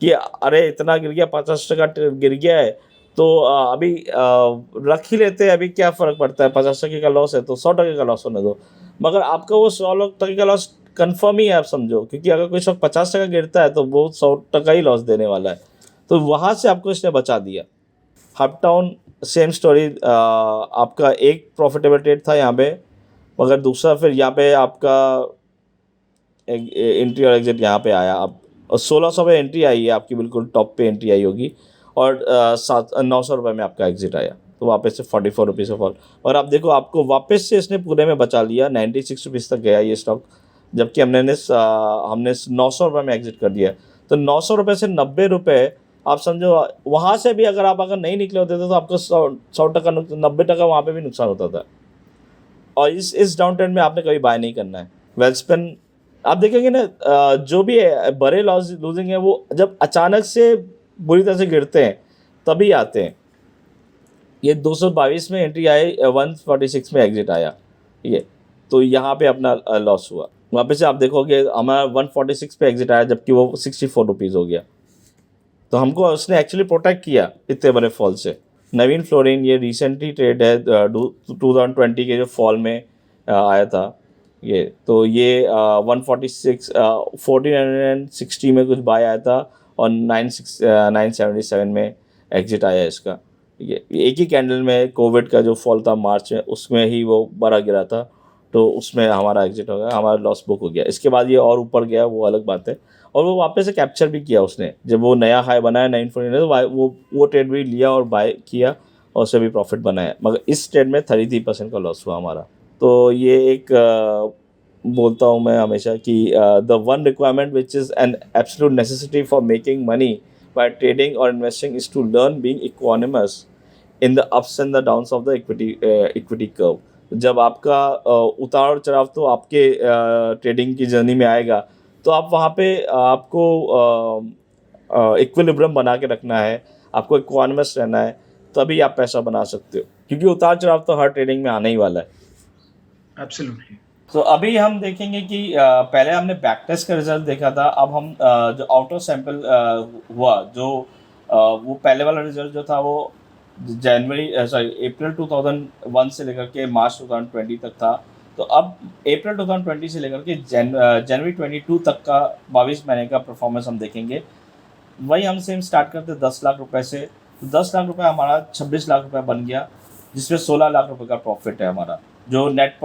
कि अरे इतना गिर गया, 50% गिर गया है तो अभी रख ही लेते हैं, अभी क्या फ़र्क पड़ता है, 50% का लॉस है तो 100% का लॉस होने दो। मगर आपका वो 100% का लॉस कन्फर्म ही है, आप समझो, क्योंकि अगर कोई स्टॉक 50% गिरता है तो वो 100% ही लॉस देने वाला है। तो वहाँ से आपको इसने बचा दिया। हबटाउन सेम स्टोरी, आपका एक प्रॉफिटेबल ट्रेड था यहाँ पे, मगर दूसरा फिर यहाँ पे आपका एंट्री और एग्जिट यहाँ पे आया। अब 1600 पे एंट्री आई है आपकी, बिल्कुल टॉप पे एंट्री आई होगी, और 900 रुपये में आपका एग्जिट आया, तो वापस से 44 रुपीज़ का फॉल। और आप देखो, आपको वापस से इसने पूरे में बचा लिया, 96 रुपीज़ तक गया ये स्टॉक, जबकि हमने 900 रुपये में एग्जिट कर दिया। तो 900 रुपये से 90 रुपये, आप समझो वहाँ से भी अगर नहीं निकले होते थे तो आपको 100% 90% वहाँ पे भी नुकसान होता था। और इस डाउन ट्रेंड में आपने कभी बाय नहीं करना है। वेलस्पेन आप देखेंगे ना, जो भी बड़े लॉस लूजिंग है वो जब अचानक से बुरी तरह से गिरते हैं तभी आते हैं। ये 222 में एंट्री आई, 146 में एग्जिट आया ये, तो यहाँ पे अपना लॉस हुआ। वापस से आप देखोगे हमारा 146 पे एग्जिट आया, जबकि वो 64 रुपीज़ हो गया। तो हमको उसने एक्चुअली प्रोटेक्ट किया इतने बड़े फॉल से। नवीन फ्लोरिन ये रिसेंटली ट्रेड है 2020 के जो फॉल में आया था ये, तो ये 146 1460 में कुछ बाय आया था, और 977 में एग्जिट आया इसका। ये एक ही कैंडल में कोविड का जो फॉल था मार्च में, उसमें ही वो बड़ा गिरा था, तो उसमें हमारा एग्जिट हो गया, हमारा लॉस बुक हो गया। इसके बाद ये और ऊपर गया, वो अलग बात है, और वो वापस से कैप्चर भी किया उसने, जब वो नया हाई बनाया 949 तो वो ट्रेड भी लिया और बाय किया, और उससे भी प्रॉफिट बनाया। मगर इस ट्रेड में 33% का लॉस हुआ हमारा। तो ये एक बोलता हूँ मैं हमेशा कि the one requirement which is an absolute necessity for making money by trading और investing is to learn being equanimous in the ups and the downs of the equity curve. जब आपका उतार और चढ़ाव तो आपके ट्रेडिंग की जर्नी में आएगा, तो आप वहाँ पे आपको इक्विलिब्रियम बना के रखना है, आपको इक्वानिमस रहना है, तभी आप पैसा बना सकते हो, क्योंकि उतार चढ़ाव तो हर ट्रेडिंग में आने ही वाला है। एब्सोल्युटली। तो अभी हम देखेंगे कि पहले हमने बैक टेस्ट का रिजल्ट देखा था, अब हम जो आउट ऑफ सैंपल हुआ, जो वो पहले वाला रिजल्ट जो था वो अप्रैल 2001 से लेकर के मार्च 2020 तक था। तो अब अप्रैल 2020 से लेकर के जनवरी 22 तक का 22 महीने का परफॉर्मेंस हम देखेंगे। वही हम सेम स्टार्ट करते 10 लाख रुपए से, तो 10 लाख रुपए हमारा 26 लाख रुपए बन गया, जिसमें 16 लाख रुपए का प्रॉफिट है हमारा। जो नेट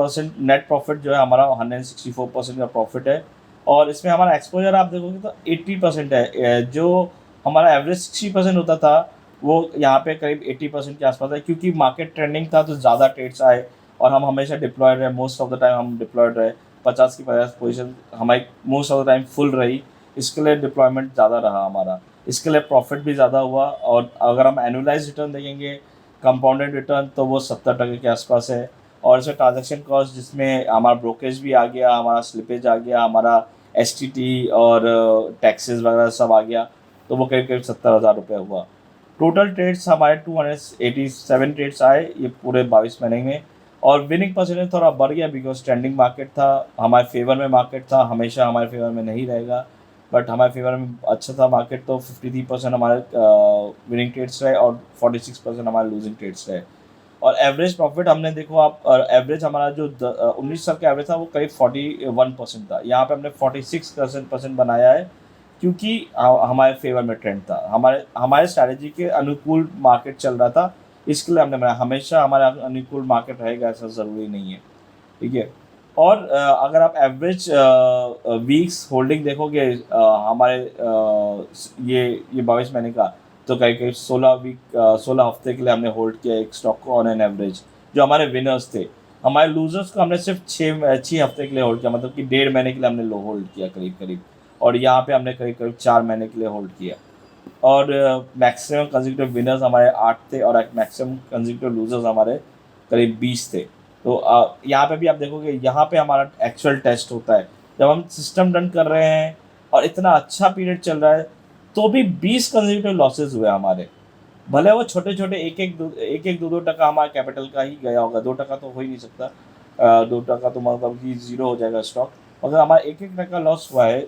प्रॉफिट जो है हमारा 164% का प्रॉफिट है। और इसमें हमारा एक्सपोजर आप देखोगे तो 80% है, जो हमारा एवरेज 60% होता था वो यहाँ पे करीब 80% के आसपास है, क्योंकि मार्केट ट्रेंडिंग था तो ज़्यादा ट्रेड्स आए, और हम हमेशा डिप्लॉयड रहे, मोस्ट ऑफ द टाइम हम डिप्लॉयड रहे, 50 की 50 पोजीशन हमारी most of the time full रही, इसके लिए डिप्लॉयमेंट ज़्यादा रहा हमारा, इसके लिए प्रॉफिट भी ज़्यादा हुआ। और अगर हम एनुअलाइज रिटर्न देखेंगे, कंपाउंडेड रिटर्न, तो वो 70% के आसपास है। और इसमें ट्रांजैक्शन कॉस्ट, जिसमें हमारा ब्रोकेज भी आ गया, हमारा स्लिपेज आ गया, हमारा STT और टैक्सेस वगैरह सब आ गया, तो वो करीब करीब 70,000 रुपये हुआ। टोटल ट्रेड्स हमारे 287 ट्रेड्स आए ये पूरे 22 महीने में। और विनिंग परसेंटेज थोड़ा बढ़ गया, बिकॉज ट्रेंडिंग मार्केट था, हमारे फेवर में मार्केट था, हमेशा हमारे फेवर में नहीं रहेगा, बट हमारे फेवर में अच्छा था मार्केट, तो 53% हमारे विनिंग ट्रेड्स रहे और 46% हमारे लूजिंग ट्रेड्स रहे। और एवरेज प्रॉफिट हमने देखो आप, एवरेज हमारा जो 19 साल का एवरेज था वो करीब 41% था, यहाँ पे हमने 46% बनाया है, क्योंकि हमारे फेवर में ट्रेंड था, हमारे स्ट्रैटेजी के अनुकूल मार्केट चल रहा था, इसके लिए हमने बनाया। हमेशा हमारे अनुकूल मार्केट रहेगा ऐसा ज़रूरी नहीं है, ठीक है। और अगर आप एवरेज वीक्स होल्डिंग देखोगे हमारे ये 22 महीने का, तो कहीं 16 हफ्ते के लिए हमने होल्ड किया एक स्टॉक को ऑन एन एवरेज। जो हमारे विनर्स थे, हमारे लूजर्स को हमने सिर्फ 6 हफ्ते के लिए होल्ड किया, मतलब कि 1.5 महीने के लिए हमने होल्ड किया करीब करीब, और यहाँ पे हमने करीब करीब 4 महीने के लिए होल्ड किया। और मैक्सिमम कंसेक्यूटिव विनर्स हमारे 8 थे, और मैक्सिमम कंसेक्यूटिव लूजर्स हमारे करीब 20 थे। तो यहाँ पे भी आप देखोगे, यहाँ पे हमारा एक्चुअल टेस्ट होता है जब हम सिस्टम रन कर रहे हैं और इतना अच्छा पीरियड चल रहा है, तो भी 20 कंसेक्यूटिव लॉसेज हुए हमारे। भले वो छोटे छोटे एक एक 2-2 टका हमारे कैपिटल का ही गया होगा, 2 टका तो हो ही नहीं सकता, 2 टका तो मतलब कि जीरो हो जाएगा स्टॉक। अगर हमारा एक एक टका लॉस हुआ है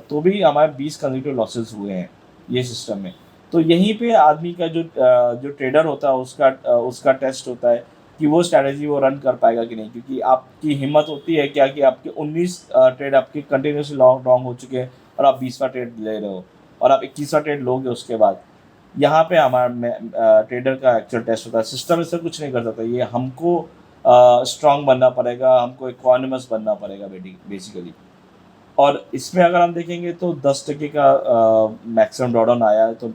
तो भी हमारे 20 कंसेक्यूटिव लॉसेज हुए हैं ये सिस्टम में। तो यहीं पे आदमी का जो ट्रेडर होता है उसका टेस्ट होता है कि वो स्ट्रैटेजी वो रन कर पाएगा कि नहीं, क्योंकि आपकी हिम्मत होती है क्या कि आपके 19 ट्रेड आपके कंटिन्यूसली रॉन्ग हो चुके हैं और आप 20वां ट्रेड ले रहे हो और आप 21वां ट्रेड लोगे उसके बाद। यहाँ पे हमारा ट्रेडर का एक्चुअल टेस्ट होता है। सिस्टम इससे कुछ नहीं कर सकता, ये हमको स्ट्रांग बनना पड़ेगा, हमको इक्वानिमस बनना पड़ेगा बेसिकली। और इसमें अगर हम देखेंगे तो 10 टके का मैक्सिमम ड्रॉडाउन आया है, तो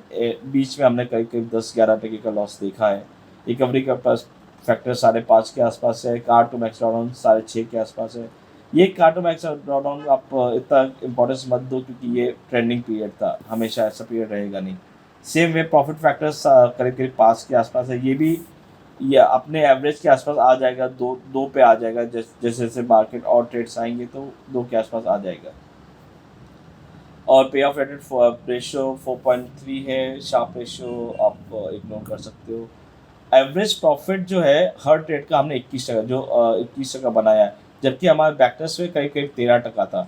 बीच में हमने करीब करीब 10-11 टके का लॉस देखा है। रिकवरी का पास फैक्टर 5.5 के आसपास है, कार टू मैक्स ड्रॉडाउन 6.5 के आसपास है। ये कार टू मैक्स ड्रॉडाउन आप इतना इंपॉर्टेंस मत दो, क्योंकि ये ट्रेंडिंग पीरियड था, हमेशा ऐसा पीरियड रहेगा नहीं। सेम वे प्रॉफिट फैक्टर्स करीब करीब 5 के आसपास है, ये अपने एवरेज के आसपास आ जाएगा, दो पे आ जाएगा। जैसे जैसे मार्केट और ट्रेड्स आएंगे तो 2 के आसपास आ जाएगा। और पे ऑफ रेटेड रेशियो 4.3 है, शार्प रेशियो आप इग्नोर कर सकते हो। एवरेज प्रॉफिट जो है हर ट्रेड का हमने 21 टका, जो 21 टका बनाया है, जबकि हमारे बैकटेस्ट में करीब करीब 13 टका था।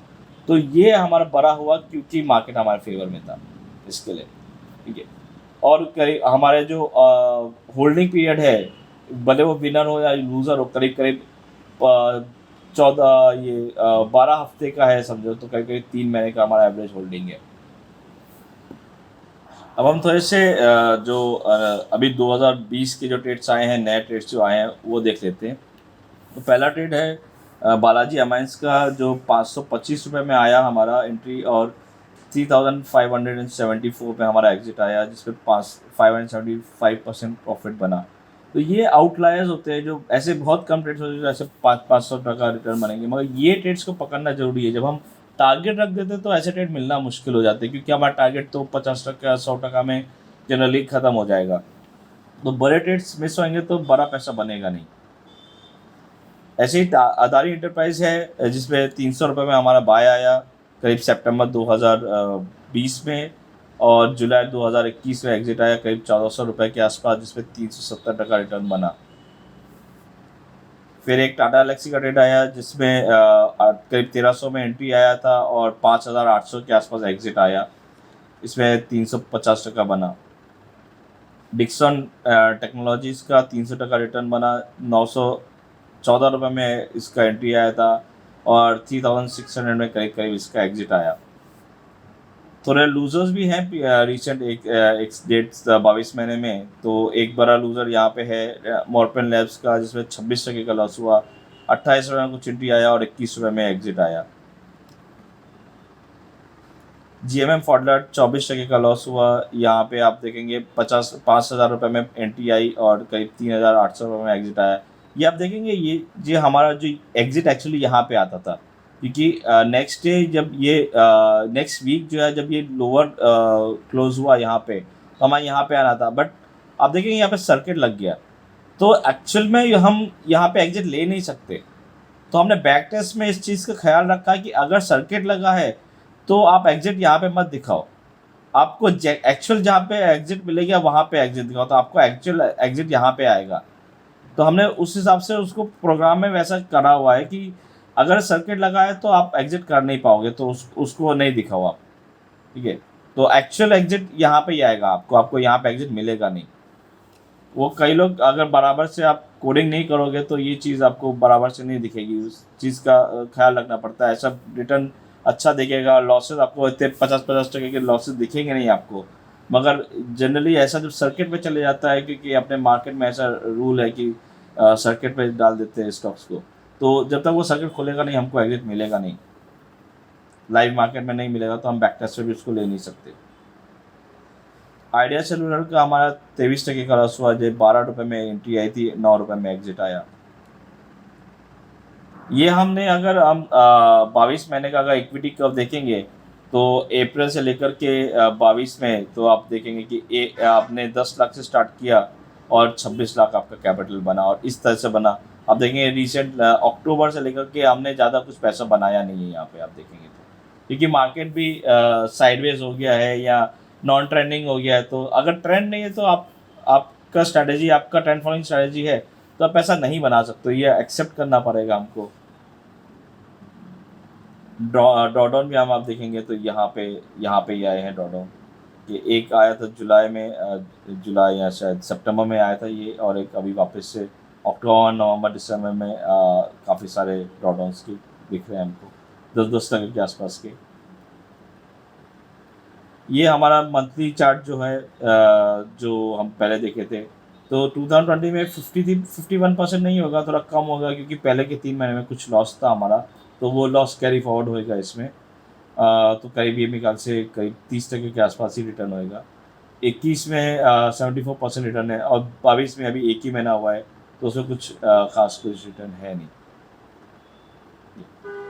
तो ये हमारा बड़ा हुआ क्योंकि मार्केट हमारे फेवर में था इसके लिए, ठीक है। और करीब हमारे जो होल्डिंग पीरियड है, भले वो विनर हो या लूज़र हो, करीब करीब 12 हफ्ते का है समझो, तो करीब करीब 3 महीने का हमारा एवरेज होल्डिंग है। अब हम थोड़े से अभी 2020 के जो ट्रेड्स आए हैं, नए ट्रेड्स जो आए हैं वो देख लेते हैं। तो पहला ट्रेड है बालाजी अमाइंस का, जो 525 रुपये में आया हमारा एंट्री, और 3574 पे हमारा एग्जिट आया, जिसपे 575% प्रॉफिट बना। तो ये आउटलायर्स होते हैं, जो ऐसे बहुत कम ट्रेड्स होते हैं जो ऐसे 500 टका रिटर्न बनेंगे, मगर ये ट्रेड्स को पकड़ना जरूरी है। जब हम टारगेट रख देते हैं तो ऐसे ट्रेड मिलना मुश्किल हो जाते हैं, क्योंकि हमारा टारगेट तो 50 टका 100 टका में जनरली ख़त्म हो जाएगा। तो बड़े ट्रेड्स मिस होंगे तो बड़ा पैसा बनेगा नहीं। ऐसे ही अदारी इंटरप्राइज है, जिसमें 300 रुपये में हमारा बाय आया करीब सितंबर 2020 में, और जुलाई 2021 में एग्जिट आया करीब 1400 रुपये के आसपास, जिसमें 370 टका रिटर्न बना। फिर एक टाटा एलेक्सी का ट्रेड आया, जिसमें करीब 1300 में एंट्री आया था और 5800 के आसपास एग्जिट आया, इसमें 350 टका बना। डिक्सन टेक्नोलॉजीज़ का 300 टका रिटर्न बना, 914 रुपये में इसका एंट्री आया था और 3600 में करीब करीब इसका एग्जिट आया। थोड़े लूजर्स भी हैं रिसेंट एक डेट 22 महीने में। तो एक बड़ा लूज़र यहाँ पे है मॉर्पेन लैब्स का, जिसमें 26 टके का लॉस हुआ, 28 रुपये में कुछ एंट्री आया और 21 रुपये में एग्जिट आया। GMM फॉडलर 24 टके का लॉस हुआ, यहाँ पे आप देखेंगे 5,000 रुपये में एंट्री आई और करीब 3,800 रुपये में एग्जिट आया। ये आप देखेंगे, ये हमारा जो एग्जिट एक्चुअली यहाँ पे आता था, क्योंकि नेक्स्ट डे जब ये नेक्स्ट वीक जो है जब ये लोअर क्लोज हुआ यहाँ पे, तो हमारे यहाँ पे आना था, बट आप देखेंगे यहाँ पे सर्किट लग गया। तो एक्चुअल में हम यहाँ पे एग्जिट ले नहीं सकते। तो हमने बैक टेस्ट में इस चीज़ का ख्याल रखा कि अगर सर्किट लगा है तो आप एग्जिट यहाँ पे मत दिखाओ, आपको एक्चुअल जहाँ पे एग्जिट मिलेगा वहाँ पे एग्जिट दिखाओ, तो आपको एक्चुअल एग्जिट यहाँ पे आएगा। तो हमने उस हिसाब से उसको प्रोग्राम में वैसा करा हुआ है कि अगर सर्किट लगा है तो आप एग्जिट कर नहीं पाओगे, तो उसको नहीं दिखाओ आप, ठीक है। तो एक्चुअल एग्जिट यहाँ पे ही आएगा, आपको यहाँ पे एग्जिट मिलेगा नहीं। वो कई लोग अगर बराबर से आप कोडिंग नहीं करोगे तो ये चीज़ आपको बराबर से नहीं दिखेगी, उस चीज़ का ख्याल रखना पड़ता है। ऐसा रिटर्न अच्छा दिखेगा, लॉसेस आपको इतने 50-50 टके के लॉसेस दिखेंगे नहीं आपको, मगर जनरली ऐसा जब सर्किट पे चले जाता है, क्योंकि अपने मार्केट में ऐसा रूल है कि सर्किट पे डाल देते हैं स्टॉक्स को, तो जब तक वो सर्किट खोलेगा नहीं हमको एग्जिट मिलेगा नहीं, लाइव मार्केट में नहीं मिलेगा, तो हम बैक टेस्ट से भी उसको ले नहीं सकते। आइडिया सेलुलर का हमारा 23 टके का लॉस हुआ, जो 12 रुपये में एंट्री आई थी, 9 रुपये में एग्जिट आया। ये हमने अगर हम 22 महीने का अगर इक्विटी कर्व देखेंगे तो अप्रैल से लेकर के 22 में, तो आप देखेंगे कि आपने 10 लाख से स्टार्ट किया और 26 लाख आपका कैपिटल बना, और इस तरह से बना। आप देखेंगे रिसेंट अक्टूबर से लेकर के हमने ज़्यादा कुछ पैसा बनाया नहीं है यहाँ पे, आप देखेंगे तो, क्योंकि मार्केट भी साइडवेज हो गया है या नॉन ट्रेंडिंग हो गया है। तो अगर ट्रेंड नहीं है तो आपका स्ट्रैटेजी, आपका ट्रेंड फॉलोइंग स्ट्रैटेजी है तो आप पैसा नहीं बना सकते, ये एक्सेप्ट करना पड़ेगा हमको। ड्रॉडाउन भी हम आप देखेंगे तो यहाँ पे ही आए हैं ड्रॉडाउन। ये एक आया था जुलाई में, जुलाई या शायद सितंबर में आया था ये, और एक अभी वापस से अक्टूबर नवंबर दिसंबर में काफ़ी सारे ड्रॉडाउन्स की दिख रहे हैं हमको, 10-10 टके के आसपास के। ये हमारा मंथली चार्ट जो है जो हम पहले देखे थे, तो 2020 में 51% नहीं होगा, थोड़ा कम होगा, क्योंकि पहले के 3 महीने में कुछ लॉस था हमारा, तो वो लॉस कैरी फॉरवर्ड होएगा इसमें। तो करीब ये मेरे ख्याल से करीब 30% के आसपास ही रिटर्न होएगा। 21 में 74% रिटर्न है, और 22 में अभी एक ही महीना हुआ है, तो उसमें कुछ खास कुछ रिटर्न है नहीं।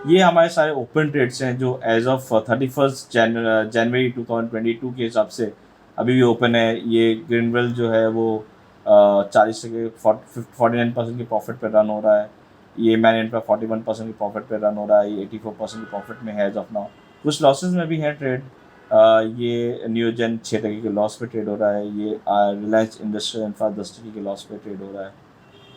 ये हमारे सारे ओपन ट्रेड्स हैं जो एज ऑफ 31 जनवरी 2022 के हिसाब से अभी भी ओपन है। ये ग्रीनवेल जो है वो 49% के प्रॉफिट पे रन हो रहा है। ये मैन पे 41% के प्रॉफिट पे रन हो रहा है। ये 84% के प्रॉफिट में है एज ऑफ नाउ। कुछ लॉसेस में भी है ट्रेड। ये नियोजन 6% के लॉस पे ट्रेड हो रहा है। ये रिलायंस इंडस्ट्रियल इंफ्रा 10% के लॉस पे ट्रेड हो रहा है,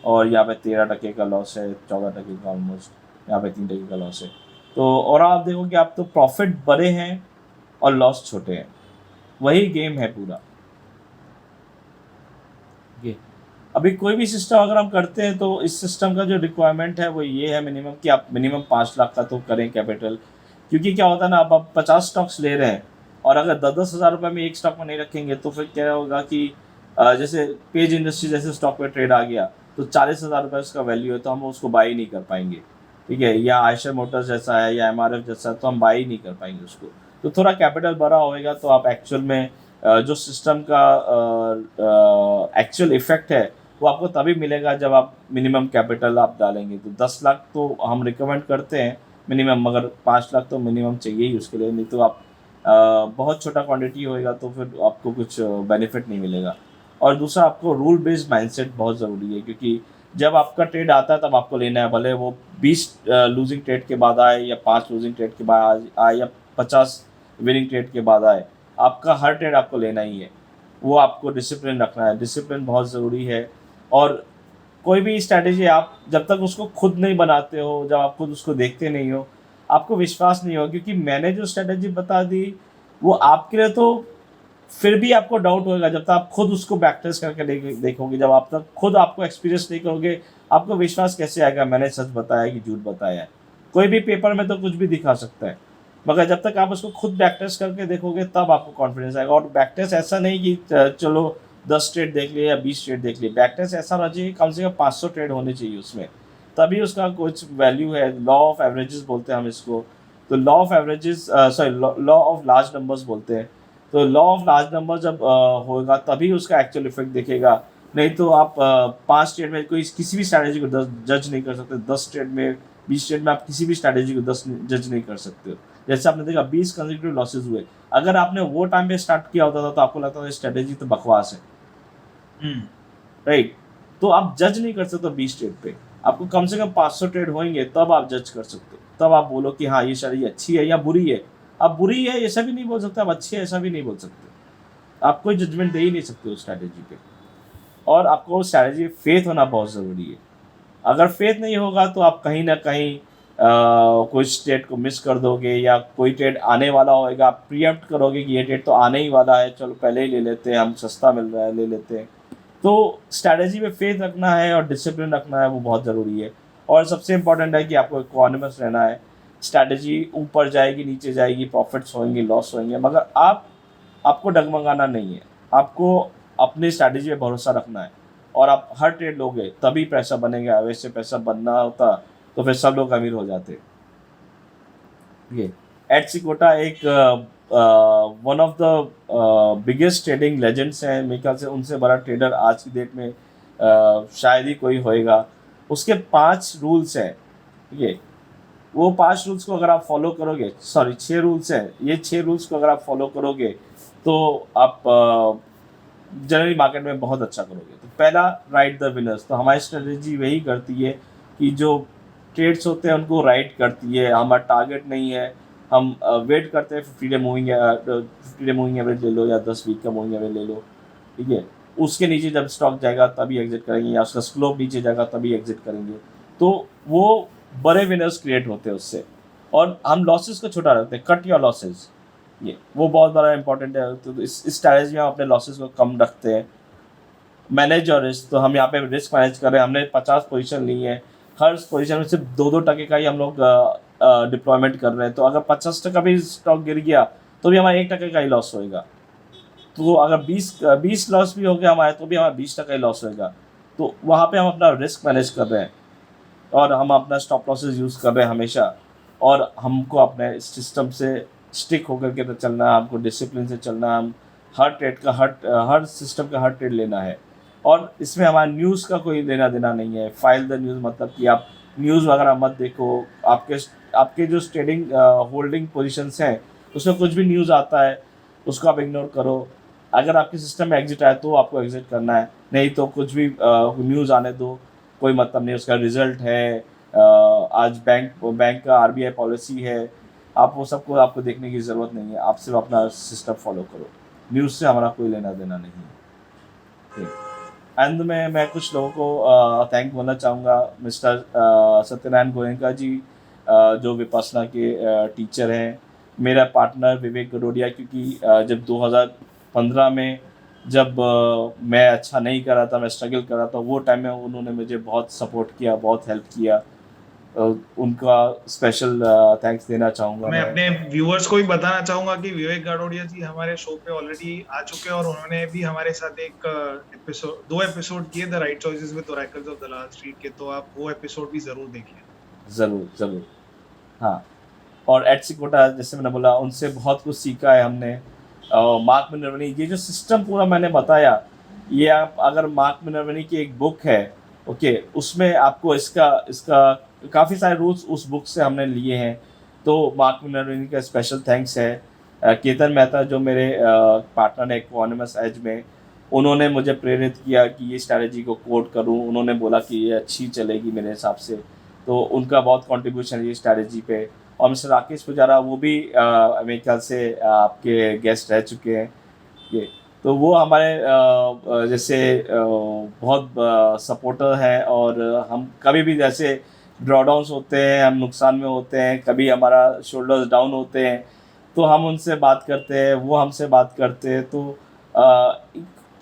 और यहाँ पे 13% का लॉस है, 14% का ऑलमोस्ट, यहाँ पे 3% का लॉस है। तो और आप देखो कि आप तो प्रॉफिट बड़े हैं और लॉस छोटे हैं, वही गेम है पूरा। ये अभी कोई भी सिस्टम अगर हम करते हैं तो इस सिस्टम का जो रिक्वायरमेंट है वो ये है मिनिमम, कि आप मिनिमम 5 लाख का तो करें कैपिटल। क्योंकि क्या होता है ना, आप 50 स्टॉक्स ले रहे हैं और अगर 10-10 हज़ार रुपये में एक स्टॉक में नहीं रखेंगे तो फिर क्या होगा कि जैसे पेज इंडस्ट्री जैसे स्टॉक पे ट्रेड आ गया तो 40,000 रुपये उसका वैल्यू है, तो हम उसको बाई नहीं कर पाएंगे, ठीक है। या आयशर मोटर्स जैसा है या एमआरएफ जैसा है, तो हम बाई नहीं कर पाएंगे उसको। तो थोड़ा कैपिटल बड़ा होएगा तो आप एक्चुअल में जो सिस्टम का एक्चुअल इफेक्ट है वो आपको तभी मिलेगा जब आप मिनिमम कैपिटल आप डालेंगे। तो 10 लाख तो हम रिकमेंड करते हैं मिनिमम, मगर 5 लाख तो मिनिमम चाहिए ही उसके लिए, नहीं तो आप बहुत छोटा क्वांटिटी होएगा तो फिर आपको कुछ बेनिफिट नहीं मिलेगा। और दूसरा, आपको रूल बेस्ड माइंडसेट बहुत ज़रूरी है, क्योंकि जब आपका ट्रेड आता है तब आपको लेना है, भले वो 20 लूजिंग ट्रेड के बाद आए या 5 लूजिंग ट्रेड के बाद आए या 50 विनिंग ट्रेड के बाद आए, आपका हर ट्रेड आपको लेना ही है। वो आपको डिसिप्लिन रखना है, डिसिप्लिन बहुत ज़रूरी है। और कोई भी स्ट्रैटेजी आप जब तक उसको खुद नहीं बनाते हो, जब आप खुद उसको देखते नहीं हो, आपको विश्वास नहीं हो। क्योंकि मैंने जो स्ट्रैटेजी बता दी वो आपके लिए, तो फिर भी आपको डाउट होगा जब तक आप खुद उसको बैक टेस्ट करके देखोगे। जब आप तक खुद आपको एक्सपीरियंस नहीं करोगे, आपको विश्वास कैसे आएगा मैंने सच बताया कि झूठ बताया है। कोई भी पेपर में तो कुछ भी दिखा सकता है, मगर जब तक आप उसको खुद बैक टेस्ट करके देखोगे तब आपको कॉन्फिडेंस आएगा। और बैक टेस्ट ऐसा नहीं कि चलो 10 ट्रेड देख लिए या 20 ट्रेड देख लिए। बैक टेस्ट ऐसा होना चाहिए कम से कम 500 ट्रेड होने चाहिए उसमें, तभी उसका कुछ वैल्यू है। लॉ ऑफ एवरेजेस बोलते हैं हम इसको। तो law of averages, sorry, law of large numbers बोलते हैं। तो लॉ ऑफ लार्ज नंबर जब होगा तभी उसका एक्चुअल इफेक्ट दिखेगा। नहीं तो आप 5 ट्रेड में कोई किसी भी स्ट्रैटेजी को जज नहीं कर सकते। 10 ट्रेड में, 20 ट्रेड में आप किसी भी स्ट्रैटेजी को जज नहीं कर सकते हो। जैसे आपने देखा 20 कंसेक्यूटिव लॉसेज हुए, अगर आपने वो टाइम पे स्टार्ट किया होता था तो आपको लगता था स्ट्रैटेजी तो बकवास है, राइट। तो आप जज नहीं कर सकते 20 ट्रेड पे, आपको कम से कम 500 ट्रेड होंगे तब आप जज कर सकते हो। तब आप बोलो कि हाँ ये स्ट्रैटेजी अच्छी है या बुरी है। आप बुरी है ऐसा भी नहीं बोल सकते, आप अच्छी है ऐसा भी नहीं बोल सकते। आप कोई जजमेंट दे ही नहीं सकते उस स्ट्रैटेजी पे। और आपको स्ट्रैटेजी पे फेथ होना बहुत ज़रूरी है। अगर फेथ नहीं होगा तो आप कहीं ना कहीं कोई ट्रेड को मिस कर दोगे, या कोई ट्रेड आने वाला होएगा आप प्रीएम्प्ट करोगे कि ये ट्रेड तो आने ही वाला है, चलो पहले ही ले लेते हैं, हम सस्ता मिल रहा है ले लेते हैं। तो स्ट्रैटेजी पे फेथ रखना है और डिसिप्लिन रखना है, वो बहुत ज़रूरी है। और सबसे इम्पोर्टेंट है कि आपको इकोनॉमिक्स रहना है। स्ट्रैटेजी ऊपर जाएगी नीचे जाएगी, प्रॉफिट्स होंगे लॉस होंगे, मगर आपको डगमगाना नहीं है। आपको अपनी स्ट्रैटेजी पे भरोसा रखना है और आप हर ट्रेड लोगे तभी पैसा बनेगा। वैसे पैसा बनना होता तो फिर सब लोग अमीर हो जाते। ये एड सिकोटा एक one of the biggest trading legends हैं मेरे ख्याल से। उनसे बड़ा ट्रेडर आज की डेट में शायद ही कोई होएगा। उसके 5 रूल्स हैं, ठीक है। वो 5 रूल्स को अगर आप फॉलो करोगे, सॉरी 6 रूल्स हैं, ये 6 रूल्स को अगर आप फॉलो करोगे तो आप जनरली मार्केट में बहुत अच्छा करोगे। तो पहला, राइट द विनर्स। तो हमारी स्ट्रेटेजी वही करती है कि जो ट्रेड्स होते हैं उनको राइट करती है। हमारा टारगेट नहीं है, हम वेट करते हैं 50 डे मूविंग एवरेज ले लो या 10 वीक का मूविंग एवरेज ले लो, ठीक है। उसके नीचे जब स्टॉक जाएगा तभी एग्जिट करेंगे, या उसका स्लोप नीचे जाएगा तभी एग्जिट करेंगे। तो वो बड़े विनर्स क्रिएट होते हैं उससे। और हम लॉसेस को छोटा रखते हैं, कट योर लॉसेस, ये वो बहुत बड़ा इंपॉर्टेंट है। तो इस स्ट्रैटेजी में हम अपने लॉसेस को कम रखते हैं। मैनेज और रिस्क, तो हम यहाँ पे रिस्क मैनेज कर रहे हैं। हमने 50 पोजीशन ली है, हर पोजीशन में सिर्फ 2-2% का ही हम लोग डिप्लॉयमेंट कर रहे हैं। तो अगर 50% भी स्टॉक गिर गया तो भी हमारा 1% का ही लॉस होएगा। तो अगर 20 लॉस भी हो गया हमारे, तो भी हमारा 20% ही लॉस होएगा। तो वहाँ पे हम अपना रिस्क मैनेज कर रहे हैं, और हम अपना स्टॉप लॉसेस यूज़ कर रहे हैं हमेशा। और हमको अपने सिस्टम से स्टिक होकर के तो चलना है, हमको डिसिप्लिन से चलना है। हम हर ट्रेड का हर सिस्टम का हर ट्रेड लेना है। और इसमें हमारा न्यूज़ का कोई लेना देना नहीं है। फाइल द न्यूज़ मतलब कि आप न्यूज़ वगैरह मत देखो। आपके आपके जो ट्रेडिंग होल्डिंग पोजीशंस हैं उसमें कुछ भी न्यूज़ आता है उसको आप इग्नोर करो। अगर आपके सिस्टम में एग्जिट आए तो आपको एग्जिट करना है, नहीं तो कुछ भी न्यूज़ आने दो, कोई मतलब नहीं। उसका रिजल्ट है, आज बैंक का आरबीआई पॉलिसी है, आप वो सबको आपको देखने की ज़रूरत नहीं है। आप सिर्फ अपना सिस्टम फॉलो करो, न्यूज़ से हमारा कोई लेना देना नहीं है। अंत में मैं कुछ लोगों को थैंक बोलना चाहूँगा। मिस्टर सत्यनारायण गोयनका जी, जो विपස්සना के टीचर हैं। मेरा पार्टनर विवेक गडोडिया, क्योंकि जब 2015 में जब मैं अच्छा नहीं कर रहा था, मैं स्ट्रगल कर रहा था, वो टाइम में उन्होंने मुझे बहुत सपोर्ट किया, बहुत हेल्प किया। उनका स्पेशल थैंक्स देना चाहूँगा मैं मैं। अपने व्यूअर्स को भी बताना चाहूंगा कि विवेक गाडोडिया जी हमारे शो पे ऑलरेडी आ चुके हैं और उन्होंने भी हमारे साथ एक एपिसोड 2 एपिसोड किए the right choices with oracles of the Lal street के, तो आप वो एपिसोड भी जरूर देखिए। ज़रूर ज़रूर। हाँ, और एटसिकोटा जैसे मैंने बोला, उनसे बहुत कुछ सीखा है हमने। मार्क मिनर्वनी, ये जो सिस्टम पूरा मैंने बताया, ये आप अगर मार्क मिनर्वनी की एक बुक है, ओके, उसमें आपको इसका इसका काफ़ी सारे रूल्स उस बुक से हमने लिए हैं। तो मार्क मिनर्वनी का स्पेशल थैंक्स है। केतन मेहता जो मेरे पार्टनर है इक्वानिमस एज में, उन्होंने मुझे प्रेरित किया कि ये स्ट्रैटेजी को कोड करूं। उन्होंने बोला कि ये अच्छी चलेगी मेरे हिसाब से। तो उनका बहुत कंट्रीब्यूशन है ये स्ट्रैटेजी पे। और मिस्टर राकेश पुजारा, वो भी मेरे ख्याल से आपके गेस्ट रह चुके हैं ये। तो वो हमारे जैसे बहुत सपोर्टर हैं। और हम कभी भी जैसे ड्रॉडाउन्स होते हैं, हम नुकसान में होते हैं, कभी हमारा शोल्डर्स डाउन होते हैं, तो हम उनसे बात करते हैं, वो हमसे बात करते हैं। तो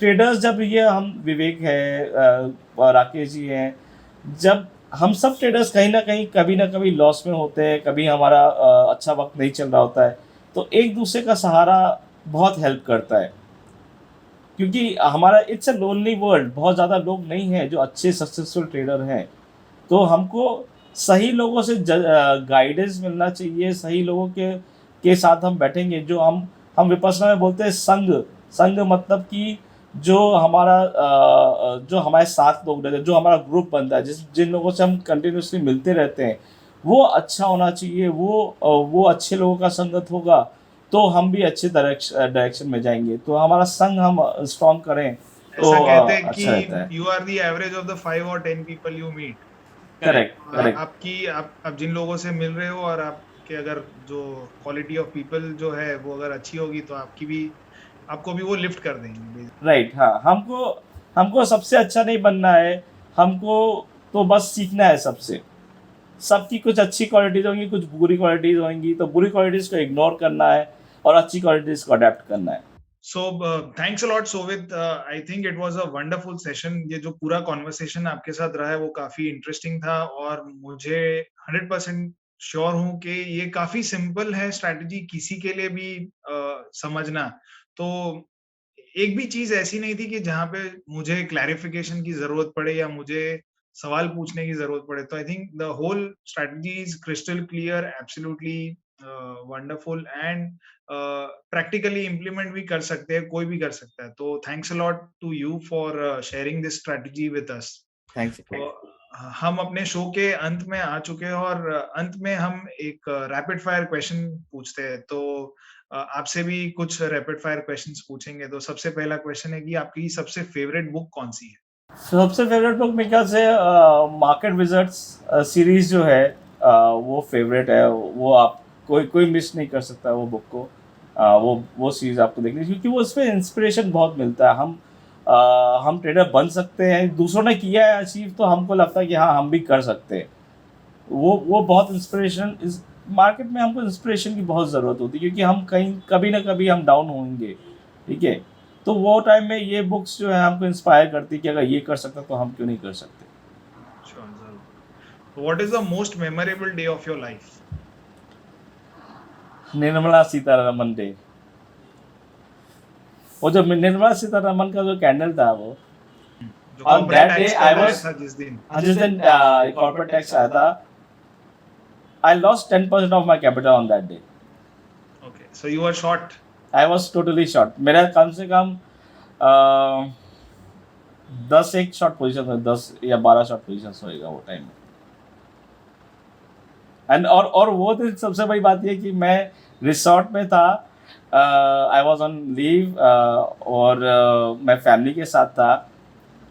ट्रेडर्स, जब ये हम विवेक है, राकेश जी हैं, जब हम सब ट्रेडर्स कहीं ना कभी लॉस में होते हैं, कभी हमारा अच्छा वक्त नहीं चल रहा होता है, तो एक दूसरे का सहारा बहुत हेल्प करता है। क्योंकि हमारा इट्स अ लोनली वर्ल्ड, बहुत ज़्यादा लोग नहीं हैं जो अच्छे सक्सेसफुल ट्रेडर हैं। तो हमको सही लोगों से गाइडेंस मिलना चाहिए। सही लोगों के साथ हम बैठेंगे, जो हम विपස්සना में बोलते हैं संग। संग मतलब कि जो जो हमारे साथ लोग रहते हैं, जो हमारा ग्रुप बनता है, जिन लोगों से हम कंटिन्यूसली मिलते रहते हैं, वो अच्छा होना चाहिए। वो अच्छे लोगों का संगत होगा तो हम भी अच्छे डायरेक्शन में जाएंगे। तो हमारा संग हम स्ट्रॉन्ग करें तो ऐसा कहते हैं कि अच्छा रहता है। You are the average of the 5 or 10 people you meet. Correct तो करेक्ट। आपकी आप जिन लोगों से मिल रहे हो और आपके अगर जो क्वालिटी ऑफ पीपल जो है वो अगर अच्छी होगी तो आपको भी वो लिफ्ट कर देंगे। राइट, हाँ। हमको हमको सबसे अच्छा नहीं बनना है, हमको तो बस सीखना है सबसे। सबकी कुछ अच्छी क्वालिटीज होंगी, कुछ बुरी क्वालिटीज होंगी, तो बुरी क्वालिटीज को इग्नोर करना है और अच्छी क्वालिटीज को अडेप्ट करना है। So thanks a lot Sovit, I think it was a wonderful session. ये जो पूरा कॉन्वर्सेशन आपके साथ रहा है वो काफी इंटरेस्टिंग था और मुझे 100% श्योर हूँ कि ये काफी सिंपल है स्ट्रैटेजी किसी के लिए भी समझना। तो एक भी चीज ऐसी नहीं थी कि जहाँ पे मुझे क्लैरिफिकेशन की जरूरत पड़े या मुझे सवाल पूछने की जरूरत पड़े। तो I think the whole strategy is crystal clear, absolutely wonderful and practically implement भी कर सकते हैं, कोई भी कर सकता है। तो thanks a lot to you for sharing this strategy with us. Thanks. तो हम अपने शो के अंत में आ चुके हैं और अंत में हम एक रैपिड फायर क्वेश्चन पूछते हैं। तो आपसे भी कुछ रैपिड फायर क्वेश्चंस पूछेंगे। तो सबसे पहला क्वेश्चन है कि आपकी सबसे फेवरेट बुक कौन-सी है? सबसे फेवरेट बुक मेरे ख्याल से मार्केट विजर्ड्स सीरीज जो है, वो फेवरेट है। वो आप कोई कोई मिस नहीं कर सकता वो बुक को। वो सीरीज आपको देखनी चाहिए, क्योंकि वो उसमें इंस्पिरेशन बहुत मिलता है। हम ट्रेडर बन सकते हैं, दूसरों ने किया है अचीव, तो हमको लगता है कि हाँ हम भी कर सकते हैं। वो बहुत इंस्पिरेशन इस मार्केट में हमको इंस्पिरेशन की बहुत ज़रूरत होती है, क्योंकि हम कहीं कभी ना कभी हम डाउन होंगे। ठीक है, तो वो टाइम में ये बुक्स जो है हमको इंस्पायर करती है कि अगर ये कर सकता तो हम क्यों नहीं कर सकते। श्योर, ज़रूर। What is the most memorable day of your life? Nirmala Sitharaman day. वो जो निर्मला सीतारमन का जो कैंडल था वो, जो on corporate that day tax का आई आया वाज, था जिस दिन। जिस दिन कॉर्पोरेट टैक्स आया था, I lost 10% of my capital on that day. Okay, so you are short. I was totally short. मेरा कम से कम 10 एक शॉर्ट पोजीशन, 10 या 12 शॉर्ट पोजीशन होएगा वो टाइम में। एंड और वो दिन सबसे बड़ी बात ये कि मैं रिसोर्ट में था, आई वॉज ऑन लीव, और मैं फैमिली के साथ था,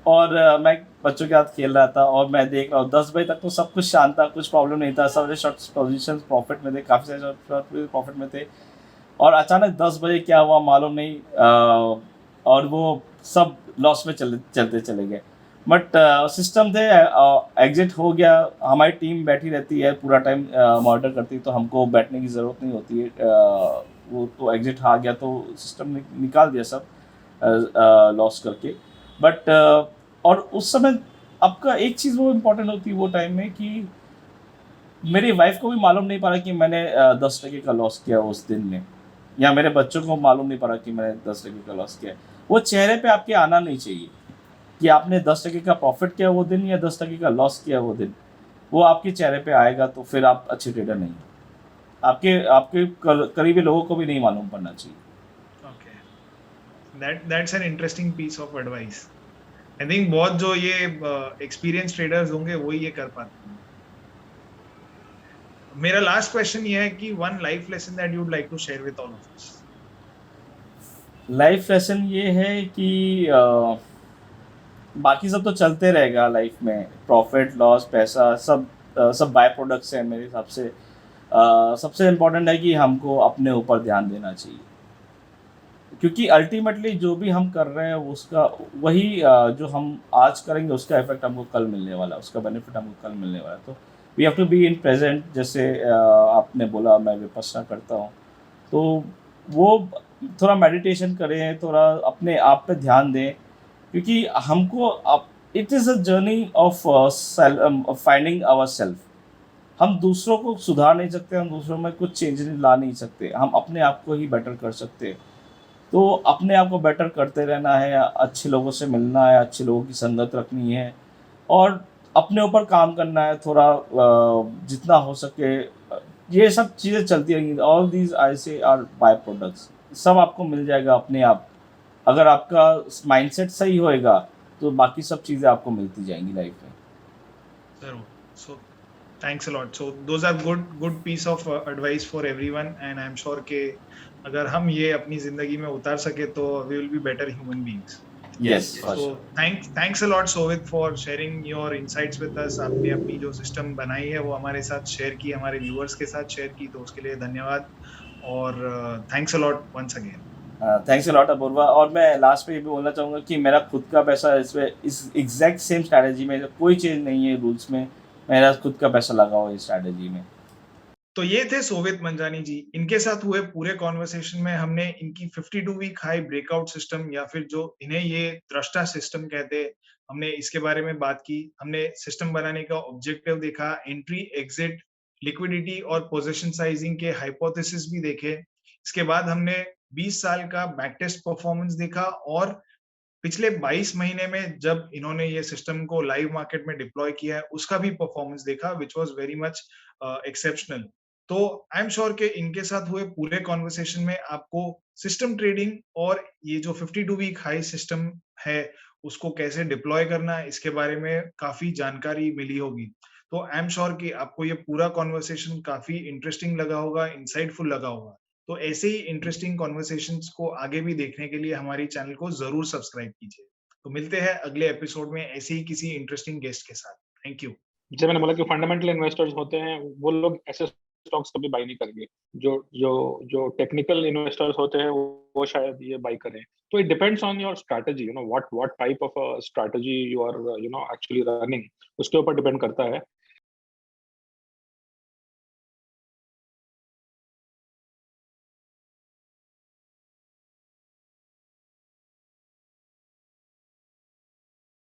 और मैं बच्चों के साथ खेल रहा था, और मैं देख रहा हूँ 10 बजे तक तो सब कुछ शांत था, कुछ प्रॉब्लम नहीं था, सारे शॉर्ट पोजीशन प्रॉफिट में थे, काफ़ी सारे शॉर्ट प्रॉफिट में थे। और अचानक 10 बजे क्या हुआ मालूम नहीं, और वो सब लॉस में चलते चले गए। बट सिस्टम थे, एग्जिट हो गया। हमारी टीम बैठी रहती है पूरा टाइम, मॉनिटर करती है, तो हमको बैठने की ज़रूरत नहीं होती है। वो तो एग्जिट आ गया तो सिस्टम ने निकाल दिया सब लॉस करके। बट और उस समय आपका एक चीज़ वो इम्पोर्टेंट होती है वो टाइम में कि मेरी वाइफ को भी मालूम नहीं पड़ा कि मैंने 10 टके का लॉस किया उस दिन में, या मेरे बच्चों को मालूम नहीं पड़ा कि मैंने 10 टके का लॉस किया। वो चेहरे पे आपके आना नहीं चाहिए कि आपने 10 टके का प्रॉफिट किया वो दिन या 10 टके का लॉस किया वो दिन। वो आपके चेहरे पे आएगा तो फिर आप अच्छे ट्रेडर नहीं हैं। आपके आपके करीबी लोगों को भी नहीं मालूम पड़ना चाहिए। Okay, that's an interesting piece of advice. I think बहुत जो ये एक्सपीरियंस ट्रेडर्स होंगे वही ये कर पाते हैं। मेरा लास्ट क्वेश्चन ये है कि one life lesson that you would like to share with all of us. Life lesson ये है कि बाकी सब तो चलते रहेगा लाइफ में, प्रॉफिट लॉस पैसा सब बाय प्रोडक्ट्स हैं मेरे हिसाब से। सबसे इम्पोर्टेंट है कि हमको अपने ऊपर ध्यान देना चाहिए, क्योंकि अल्टीमेटली जो भी हम कर रहे हैं उसका वही जो हम आज करेंगे उसका इफेक्ट हमको कल मिलने वाला है, उसका बेनिफिट हमको कल मिलने वाला है। तो we have to be in present. जैसे आपने बोला मैं विपश्यना करता हूँ, तो वो थोड़ा मेडिटेशन करें, थोड़ा अपने आप पे ध्यान दें, क्योंकि हमको it is a journey of finding our self. हम दूसरों को सुधार नहीं सकते, हम दूसरों में कुछ चेंज ला नहीं सकते, हम अपने आप को ही बेटर कर सकते हैं। तो अपने आप को बेटर करते रहना है, अच्छे लोगों से मिलना है, अच्छे लोगों की संगत रखनी है, और अपने ऊपर काम करना है थोड़ा, जितना हो सके। ये सब चीज़ें चलती रहेंगी। ऑल दीज आई से आर बाय प्रोडक्ट्स, सब आपको मिल जाएगा अपने आप। अगर आपका माइंडसेट सही होएगा तो बाकी सब चीज़ें आपको मिलती जाएंगी लाइफ में। जरूर। So thanks a lot. So those are good piece of advice for everyone, and I am sure के अगर हम ये अपनी जिंदगी में उतार सके तो we will be better human beings. Yes, So thanks a lot Sovit for sharing your insights with us। आपने अपनी जो सिस्टम बनाई है वो हमारे साथ शेयर की, हमारे व्यूअर्स के साथ शेयर की, तो उसके लिए धन्यवाद। और thanks a lot once again. Thanks a lot Apurva. और मैं लास्ट में ये भी बोलना चाहूँगा कि मेरा खुद का पैसा इसमें इस एग्जैक्ट सेम स्ट्रैटेजी में कोई चेंज नहीं है रूल्स में। मेरा खुद का पैसा लगा हुआ है इस स्ट्रैटेजी में। तो ये थे सोवित मंजानी जी। इनके साथ हुए पूरे कॉन्वर्सेशन में हमने इनकी 52 वीक हाई ब्रेकआउट सिस्टम, या फिर जो इन्हें ये दृष्टा सिस्टम कहते हैं, हमने इसके बारे में बात की। हमने सिस्टम बनाने का ऑब्जेक्टिव देखा, एंट्री एग्जिट, लिक्विडिटी और पोजीशन साइजिंग के हाइपोथेसिस भी देखे। इसके बाद हमने 20 साल का बैक टेस्ट परफॉर्मेंस देखा, और पिछले 22 महीने में जब इन्होंने ये सिस्टम को लाइव मार्केट में डिप्लॉय किया है उसका भी परफॉर्मेंस देखा, which was very much exceptional. तो आई एम श्योर कि इनके साथ हुए पूरे कॉन्वर्सेशन में आपको सिस्टम ट्रेडिंग और ये जो 52 वीक हाई सिस्टम है उसको कैसे डिप्लॉय करना है इसके बारे में काफी जानकारी मिली होगी। तो आई एम श्योर कि आपको ये पूरा कॉन्वर्सेशन काफी इंटरेस्टिंग लगा होगा, इंसाइटफुल लगा होगा। तो ऐसे ही इंटरेस्टिंग कॉन्वर्सेशंस को आगे भी देखने के लिए हमारी चैनल को जरूर सब्सक्राइब कीजिए। तो मिलते हैं अगले एपिसोड में ऐसे ही किसी इंटरेस्टिंग गेस्ट के साथ। Thank you. जैसे मैंने बोला कि फंडामेंटल इन्वेस्टर्स होते हैं, वो लोग ऐसे स्टॉक्स कभी बाई नहीं करेंगे। जो जो जो टेक्निकल इन्वेस्टर्स होते हैं वो शायद ये बाई करें। तो it depends on your strategy, what type of strategy you are actually running, उसके ऊपर डिपेंड करता है।